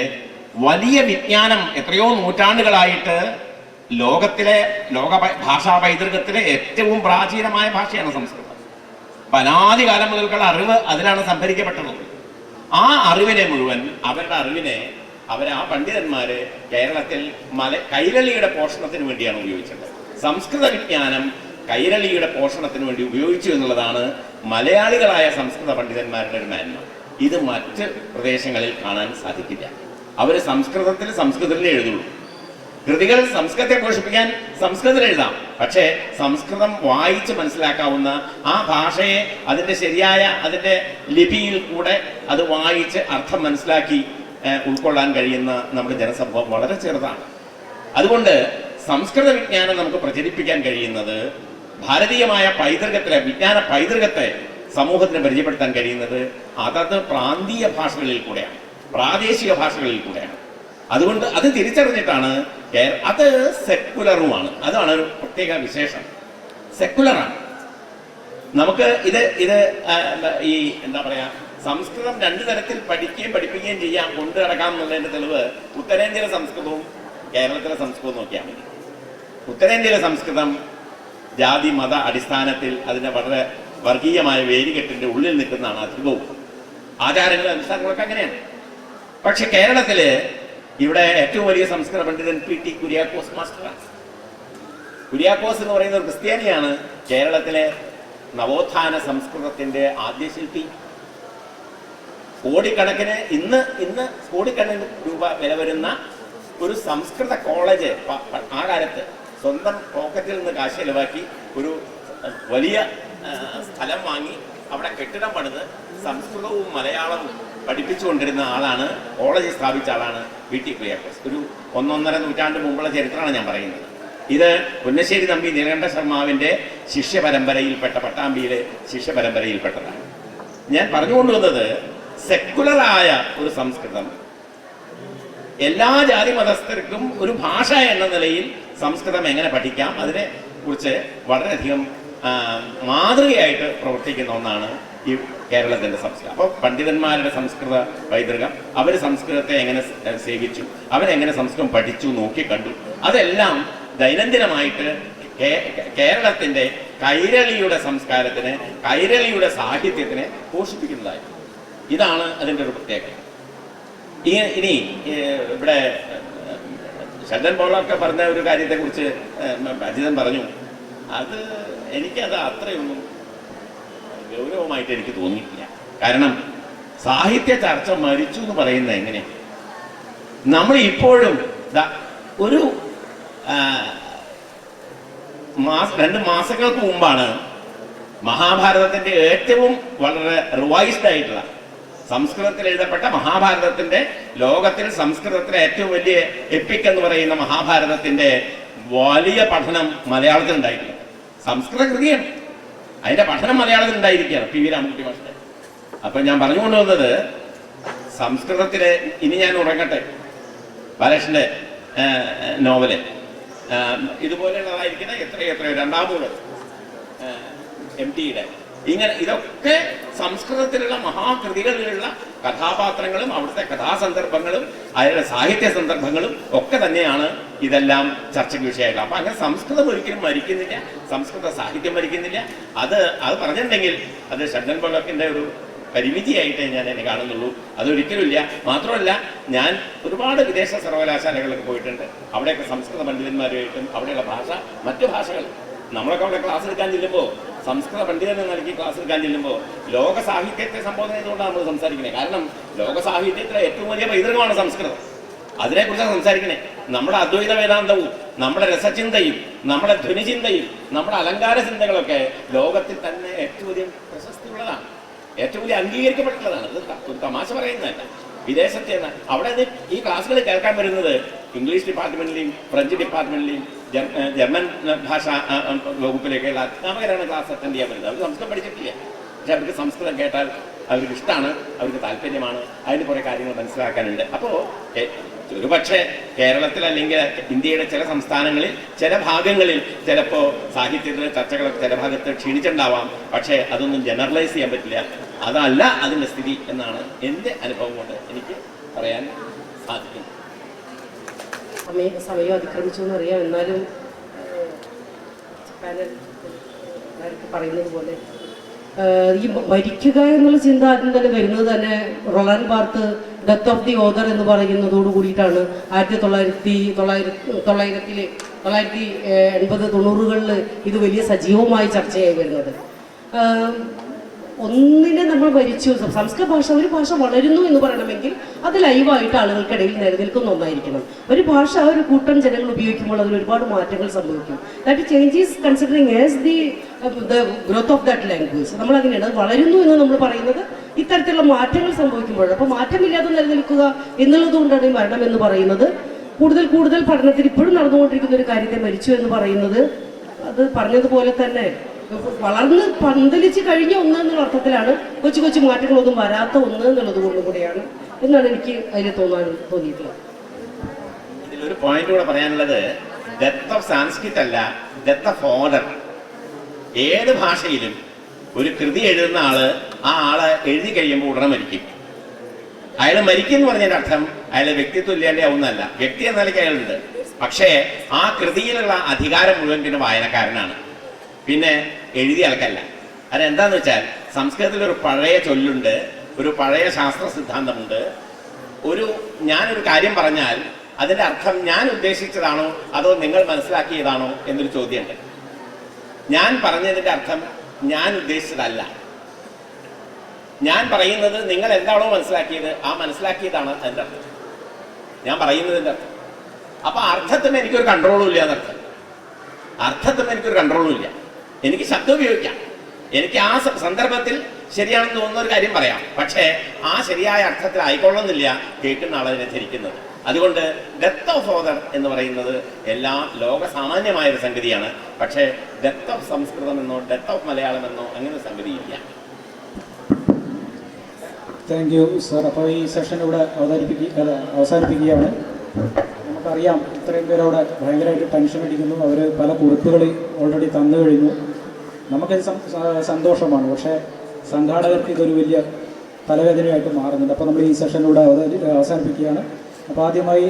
വലിയ വിജ്ഞാനം എത്രയോ നൂറ്റാണ്ടുകളായിട്ട് ലോക ഭാഷാ പൈതൃകത്തിലെ ഏറ്റവും പ്രാചീനമായ ഭാഷയാണ് സംസ്കൃതം. അനാദികാലം മുതൽക്കുള്ള അറിവ് അതിലാണ് സംഭരിക്കപ്പെട്ടത്. ആ അറിവിനെ മുഴുവൻ ആ പണ്ഡിതന്മാര് കേരളത്തിൽ കൈരളിയുടെ പോഷണത്തിന് വേണ്ടിയാണ് ഉപയോഗിച്ചത്. സംസ്കൃത വിജ്ഞാനം കൈരളിയുടെ പോഷണത്തിന് വേണ്ടി ഉപയോഗിച്ചു എന്നുള്ളതാണ് മലയാളികളായ സംസ്കൃത പണ്ഡിതന്മാരുടെ ഒരു മേന്മ. ഇത് മറ്റ് പ്രദേശങ്ങളിൽ കാണാൻ സാധിക്കില്ല. അവർ സംസ്കൃതത്തിൽ എഴുതുള്ളൂ. കൃതികൾ സംസ്കൃതത്തെ പോഷിപ്പിക്കാൻ സംസ്കൃതത്തിൽ എഴുതാം, പക്ഷേ സംസ്കൃതം വായിച്ച് മനസ്സിലാക്കാവുന്ന ആ ഭാഷയെ അതിൻ്റെ ശരിയായ അതിൻ്റെ ലിപിയിൽ കൂടെ അത് വായിച്ച് അർത്ഥം മനസ്സിലാക്കി ഉൾക്കൊള്ളാൻ കഴിയുന്ന നമ്മുടെ ജനസമൂഹം വളരെ ചെറുതാണ്. അതുകൊണ്ട് സംസ്കൃത വിജ്ഞാനം നമുക്ക് പ്രചരിപ്പിക്കാൻ കഴിയുന്നത്, ഭാരതീയമായ വിജ്ഞാന പൈതൃകത്തെ സമൂഹത്തിന് പരിചയപ്പെടുത്താൻ കഴിയുന്നത് അതത് പ്രാന്തീയ ഭാഷകളിൽ കൂടെയാണ്, പ്രാദേശിക ഭാഷകളിൽ കൂടെയാണ്. അതുകൊണ്ട് അത് തിരിച്ചറിഞ്ഞിട്ടാണ് അത് സെക്കുലറുമാണ്. അതാണ് ഒരു പ്രത്യേക വിശേഷം. സെക്കുലറാണ്. നമുക്ക് ഇത് ഈ എന്താ പറയാ, സംസ്കൃതം രണ്ടു തരത്തിൽ പഠിക്കുകയും പഠിപ്പിക്കുകയും ചെയ്യാം, കൊണ്ടു നടക്കാം എന്നുള്ളതിന്റെ തെളിവ് ഉത്തരേന്ത്യയിലെ സംസ്കൃതവും കേരളത്തിലെ സംസ്കൃതം നോക്കിയാൽ മതി. ഉത്തരേന്ത്യയിലെ സംസ്കൃതം ജാതി മത അടിസ്ഥാനത്തിൽ അതിൻ്റെ വളരെ വർഗീയമായ വേലികെട്ടിൻ്റെ ഉള്ളിൽ നിൽക്കുന്നതാണ് അധികവും. ആചാരങ്ങളും അനുഷ്ഠാനങ്ങളൊക്കെ അങ്ങനെയാണ്. പക്ഷെ കേരളത്തിൽ ഇവിടെ ഏറ്റവും വലിയ സംസ്കൃത പണ്ഡിതൻ P.T. കുര്യാക്കോസ് മാസ്റ്ററാണ്. കുര്യാക്കോസ് എന്ന് പറയുന്ന ഒരു ക്രിസ്ത്യാനിയാണ് കേരളത്തിലെ നവോത്ഥാന സംസ്കൃതത്തിൻ്റെ ആദ്യ ശില്പി. കോടിക്കണക്കിന് ഇന്ന് കോടിക്കണക്കിന് രൂപ വില വരുന്ന ഒരു സംസ്കൃത കോളേജ് ആ കാലത്ത് സ്വന്തം പോക്കറ്റിൽ നിന്ന് കാശ് ചെലവാക്കി ഒരു വലിയ സ്ഥലം വാങ്ങി അവിടെ കെട്ടിടം പണിത് സംസ്കൃതവും മലയാളവും പഠിപ്പിച്ചുകൊണ്ടിരുന്ന ആളാണ്, കോളേജ് സ്ഥാപിച്ച ആളാണ് P.T. കുര്യാക്കോസ്. ഒരു 1.5 നൂറ്റാണ്ട് മുമ്പുള്ള ചരിത്രമാണ് ഞാൻ പറയുന്നത്. ഇത് പുന്നശ്ശേരി തമ്പി നീലകണ്ഠ ശർമാവിൻ്റെ ശിഷ്യപരമ്പരയിൽപ്പെട്ട പട്ടാമ്പിയിലെ ശിഷ്യപരമ്പരയിൽപ്പെട്ടതാണ്. ഞാൻ പറഞ്ഞുകൊണ്ടുവന്നത് സെക്കുലറായ ഒരു സംസ്കൃതം എല്ലാ ജാതി മതസ്ഥർക്കും ഒരു ഭാഷ എന്ന നിലയിൽ സംസ്കൃതം എങ്ങനെ പഠിക്കാം അതിനെ കുറിച്ച് വളരെയധികം മാതൃകയായിട്ട് പ്രവർത്തിക്കുന്ന ഒന്നാണ് ഈ കേരളത്തിൻ്റെ സംസ്കൃതം. അപ്പോൾ പണ്ഡിതന്മാരുടെ സംസ്കൃത പൈതൃകം, അവർ സംസ്കൃതത്തെ എങ്ങനെ സേവിച്ചു, അവരെങ്ങനെ സംസ്കൃതം പഠിച്ചു നോക്കിക്കണ്ടു, അതെല്ലാം ദൈനംദിനമായിട്ട് കേരളത്തിൻ്റെ കൈരളിയുടെ സംസ്കാരത്തിന്, കൈരളിയുടെ സാഹിത്യത്തിനെ പോഷിപ്പിക്കുന്നതായിരുന്നു. ഇതാണ് അതിൻ്റെ ഒരു പ്രത്യേകത. ഇനി ഇവിടെ ഷെൽഡൻ ബോളൊക്കെ പറഞ്ഞ ഒരു കാര്യത്തെക്കുറിച്ച് അജിതൻ പറഞ്ഞു. എനിക്കത് അത്രയൊന്നും ഗൗരവമായിട്ട് എനിക്ക് തോന്നിയിട്ടില്ല. കാരണം സാഹിത്യ ചർച്ച മരിച്ചു എന്ന് പറയുന്നത് എങ്ങനെയാണ്? നമ്മൾ ഇപ്പോഴും ഒരു 2 മാസങ്ങൾക്ക് മുമ്പാണ് മഹാഭാരതത്തിൻ്റെ ഏറ്റവും വളരെ റിവൈസ്ഡ് ആയിട്ടുള്ള സംസ്കൃതത്തിൽ എഴുതപ്പെട്ട മഹാഭാരതത്തിൻ്റെ, ലോകത്തിൽ സംസ്കൃതത്തിലെ ഏറ്റവും വലിയ എപ്പിക് എന്ന് പറയുന്ന മഹാഭാരതത്തിൻ്റെ വലിയ പഠനം മലയാളത്തിൽ ഉണ്ടായിട്ടില്ല. സംസ്കൃത കൃതിയാണ്, അതിൻ്റെ പഠനം മലയാളത്തിൽ ഉണ്ടായിരിക്കുകയാണ് P.V. രാമൻകുട്ടി മാസ്റ്റർ. അപ്പം ഞാൻ പറഞ്ഞുകൊണ്ടുവന്നത് സംസ്കൃതത്തിലെ ഇനി ഞാൻ ഉറങ്ങട്ടെ ബാലകൃഷ്ണൻ്റെ നോവല് ഇതുപോലെയുള്ളതായിരിക്കുന്ന എത്രയോ രണ്ടാമൂട് MT-യുടെ ഇങ്ങനെ ഇതൊക്കെ സംസ്കൃതത്തിലുള്ള മഹാകൃതികളിലുള്ള കഥാപാത്രങ്ങളും അവിടുത്തെ കഥാസന്ദർഭങ്ങളും അതിലുള്ള സാഹിത്യ സന്ദർഭങ്ങളും ഒക്കെ തന്നെയാണ് ഇതെല്ലാം ചർച്ചയ്ക്ക് വിഷയമായിട്ടുള്ളത്. അപ്പം അങ്ങനെ സംസ്കൃതം ഒരിക്കലും മരിക്കുന്നില്ല, സംസ്കൃത സാഹിത്യം മരിക്കുന്നില്ല. അത് പറഞ്ഞിട്ടുണ്ടെങ്കിൽ അത് ഷെൽഡൻ ബോളക്കിൻ്റെ ഒരു പരിമിതിയായിട്ടേ ഞാൻ എന്നെ കാണുന്നുള്ളൂ. അതൊരിക്കലും ഇല്ല. മാത്രമല്ല, ഞാൻ ഒരുപാട് വിദേശ സർവകലാശാലകളിലൊക്കെ പോയിട്ടുണ്ട്. അവിടെയൊക്കെ സംസ്കൃത പണ്ഡിതന്മാരുമായിട്ടും അവിടെയുള്ള ഭാഷ, മറ്റു ഭാഷകൾ നമ്മളൊക്കെ അവിടെ ക്ലാസ് എടുക്കാൻ ചെല്ലുമ്പോൾ, സംസ്കൃത പണ്ഡിതൻ നൽകി ക്ലാസ് എടുക്കാൻ ചെല്ലുമ്പോൾ ലോക സാഹിത്യത്തെ സംബോധന ചെയ്തുകൊണ്ടാണ് നമ്മൾ സംസാരിക്കുന്നത്. കാരണം ലോക സാഹിത്യത്തിലെ ഏറ്റവും വലിയ പൈതൃകമാണ് സംസ്കൃതം. അതിനെക്കുറിച്ചാണ് സംസാരിക്കണേ. നമ്മുടെ അദ്വൈത വേദാന്തവും നമ്മുടെ രസചിന്തയും നമ്മുടെ ധ്വനിചിന്തയും നമ്മുടെ അലങ്കാര ചിന്തകളൊക്കെ ലോകത്തിൽ തന്നെ ഏറ്റവും വലിയ പ്രശസ്തിയുള്ളതാണ്, ഏറ്റവും വലിയ അംഗീകരിക്കപ്പെട്ടിട്ടുള്ളതാണ്. ഇത് ഒരു തമാശ പറയുന്നതല്ല. വിദേശത്തെ അവിടെ ഈ ക്ലാസ്സുകൾ കേൾക്കാൻ വരുന്നത് ഇംഗ്ലീഷ് ഡിപ്പാർട്ട്മെന്റിലെയും ഫ്രഞ്ച് ഡിപ്പാർട്ട്മെന്റിലെയും ജർമ്മൻ ഭാഷ വകുപ്പിലേക്കുള്ള അധ്യാപകരാണ് ക്ലാസ് അറ്റൻഡ് ചെയ്യാൻ വരുന്നത്. അവർ സംസ്കൃതം പഠിച്ചിട്ടില്ല, പക്ഷെ അവർക്ക് സംസ്കൃതം കേട്ടാൽ അവർക്ക് ഇഷ്ടമാണ്, അവർക്ക് താല്പര്യമാണ്, അതിന് കുറേ കാര്യങ്ങൾ മനസ്സിലാക്കാനുണ്ട്. അപ്പോൾ ഒരുപക്ഷെ കേരളത്തിൽ അല്ലെങ്കിൽ ഇന്ത്യയുടെ ചില സംസ്ഥാനങ്ങളിൽ ചില ഭാഗങ്ങളിൽ ചിലപ്പോൾ സാഹിത്യത്തിലെ ചർച്ചകളൊക്കെ ചില ഭാഗത്ത് ക്ഷീണിച്ചിട്ടുണ്ടാവാം. പക്ഷേ അതൊന്നും ജനറലൈസ് ചെയ്യാൻ പറ്റില്ല. അതല്ല അതിൻ്റെ സ്ഥിതി എന്നാണ് എൻ്റെ അനുഭവം കൊണ്ട് എനിക്ക് പറയാൻ സാധിക്കുന്നത്. സമയം അതിക്രമിച്ചു എന്നറിയാം. എന്നാലും പാനൽ പറയുന്നത് പോലെ ഈ മരിക്കുക എന്നുള്ള ചിന്ത ആദ്യം തന്നെ വരുന്നത് തന്നെ റൊളാൻ ബാർത്ത് ഡെത്ത് ഓഫ് ദി ഓതർ എന്ന് പറയുന്നതോട് കൂടിയിട്ടാണ്. 1980-90കളിൽ ഇത് വലിയ സജീവമായി ചർച്ചയായി വരുന്നത്. ഒന്നിനെ നമ്മൾ മരിച്ചു. സംസ്കൃത ഭാഷ, ഒരു ഭാഷ വളരുന്നു എന്ന് പറയണമെങ്കിൽ അത് ലൈവായിട്ട് ആളുകൾക്കിടയിൽ നിലനിൽക്കുന്ന ഒന്നായിരിക്കണം. ഒരു ഭാഷ ഒരു കൂട്ടം ജനങ്ങൾ ഉപയോഗിക്കുമ്പോൾ അതിൽ ഒരുപാട് മാറ്റങ്ങൾ സംഭവിക്കും. That change is considering as the growth of that language. നമ്മൾ അങ്ങനെയാണ്, അത് വളരുന്നു എന്ന് നമ്മൾ പറയുന്നത് ഇത്തരത്തിലുള്ള മാറ്റങ്ങൾ സംഭവിക്കുമ്പോഴാണ്. അപ്പോൾ മാറ്റമില്ലാതെ നിലനിൽക്കുക എന്നുള്ളതുകൊണ്ടാണ് ഈ മരണം എന്ന് പറയുന്നത്. കൂടുതൽ പഠനത്തിൽ ഇപ്പോഴും നടന്നുകൊണ്ടിരിക്കുന്ന ഒരു കാര്യത്തെ മരിച്ചു എന്ന് പറയുന്നത്, അത് പറഞ്ഞതുപോലെ തന്നെ വളർന്ന് പന്തലിച്ച് കഴിഞ്ഞ ഒന്ന് എന്നുള്ള അർത്ഥത്തിലാണ്. കൊച്ചു മാറ്റങ്ങളൊന്നും വരാത്ത ഒന്ന് എന്നുള്ളത് കൊണ്ടും കൂടെയാണ് എന്നാണ് എനിക്ക് അതിൽ തോന്നിയിട്ടുള്ളത്. ഇതിലൊരു പോയിന്റ് കൂടെ പറയാനുള്ളത്, ഡെത്ത് ഓഫ് സാൻസ്ക്രിറ്റ് അല്ല, ഡെത്ത് ഓഫ് ഓർഡർ. ഏത് ഭാഷയിലും ഒരു കൃതി എഴുതുന്ന ആ ആള് എഴുതി കഴിയുമ്പോൾ ഉടനെ മരിക്കും. അയാൾ മരിക്കും എന്ന് പറഞ്ഞതിന്റെ അർത്ഥം അയാളെ വ്യക്തിത്വം ഇല്ലാണ്ടാവുന്നതല്ല. വ്യക്തി എന്ന നിലയ്ക്ക് അയാളുണ്ട്, പക്ഷേ ആ കൃതിയിലുള്ള അധികാരം മുഴുവൻ പിന്നെ വായനക്കാരനാണ്, പിന്നെ എഴുതിയ ആൾക്കല്ല. അതെന്താന്ന് വെച്ചാൽ സംസ്കൃതത്തിൽ ഒരു പഴയ ചൊല്ലുണ്ട്, ഒരു പഴയ ശാസ്ത്ര സിദ്ധാന്തമുണ്ട്. ഞാനൊരു കാര്യം പറഞ്ഞാൽ അതിൻ്റെ അർത്ഥം ഞാൻ ഉദ്ദേശിച്ചതാണോ അതോ നിങ്ങൾ മനസ്സിലാക്കിയതാണോ എന്നൊരു ചോദ്യമുണ്ട്. ഞാൻ പറഞ്ഞതിൻ്റെ അർത്ഥം ഞാൻ ഉദ്ദേശിച്ചതല്ല. ഞാൻ പറയുന്നത് നിങ്ങൾ എന്താണോ മനസ്സിലാക്കിയത് ആ മനസ്സിലാക്കിയതാണ് അതിൻ്റെ അർത്ഥം, ഞാൻ പറയുന്നതിൻ്റെ അർത്ഥം. അപ്പൊ അർത്ഥത്തിന് എനിക്കൊരു കൺട്രോളും ഇല്ല എന്നർത്ഥം. അർത്ഥത്തിന് എനിക്കൊരു കൺട്രോളും ഇല്ല. എനിക്ക് ശബ്ദം ഉപയോഗിക്കാം, എനിക്ക് ആ സന്ദർഭത്തിൽ ശരിയാണെന്ന് തോന്നുന്ന ഒരു കാര്യം പറയാം, പക്ഷേ ആ ശരിയായ അർത്ഥത്തിൽ ആയിക്കൊള്ളുന്നില്ല കേൾക്കുന്ന ആളതിനെ ധരിക്കുന്നത്. അതുകൊണ്ട് ഡെത്ത് ഓഫ് ഓതർ എന്ന് പറയുന്നത് എല്ലാ ലോക സാമാന്യമായ ഒരു സംഗതിയാണ്. പക്ഷേ ഡെത്ത് ഓഫ് സംസ്കൃതം എന്നോ ഡെത്ത് ഓഫ് മലയാളം എന്നോ അങ്ങനെ ഒരു സംഗതിയില്ല. Thank you sir. അപ്പോൾ ഈ സെഷൻ ഇവിടെ അവസാനിപ്പിക്കുകയാണ്. നമുക്കറിയാം ഇത്രയും പേരവിടെ ഭയങ്കരമായിട്ട് ടെൻഷൻ അടിക്കുന്നു, അവർ പല കുറിപ്പുകൾ ഓൾറെഡി തന്നു കഴിഞ്ഞു. നമുക്കത് സന്തോഷമാണ്, പക്ഷേ സംഘാടകർക്ക് ഇതൊരു വലിയ തലവേദനയായിട്ട് മാറുന്നുണ്ട്. അപ്പോൾ നമ്മൾ ഈ സെഷൻ ഇവിടെ അവസാനിപ്പിക്കുകയാണ്. അപ്പോൾ ആദ്യമായി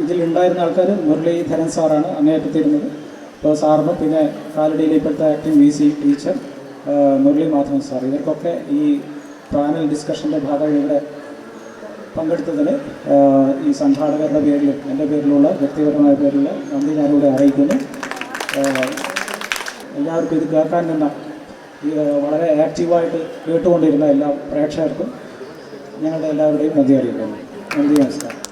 ഇതിലുണ്ടായിരുന്ന ആൾക്കാർ മുരളീധരൻ സാറാണ് അങ്ങേയറ്റത്തിരുന്നത്. അപ്പോൾ സാറിനും പിന്നെ കാലടിയിലെ ഇപ്പോഴത്തെ acting VC teacher Murali Madhavan sir, ഇവർക്കൊക്കെ ഈ പാനൽ ഡിസ്കഷൻ്റെ ഭാഗമായി ഇവിടെ പങ്കെടുത്തതിന് ഈ സംഘാടകരുടെ പേരിലും എൻ്റെ പേരിലുള്ള വ്യക്തിപരമായ പേരിലുള്ള നന്ദി ഞാനിവിടെ അറിയിക്കുന്നു. എല്ലാവർക്കും ഇത് കേൾക്കാൻ നിന്ന വളരെ ആക്റ്റീവായിട്ട് കേട്ടുകൊണ്ടിരുന്ന എല്ലാ പ്രേക്ഷകർക്കും ഞങ്ങളുടെ എല്ലാവരുടെയും നന്ദി അറിയിക്കുന്നു. നന്ദി, നമസ്കാരം.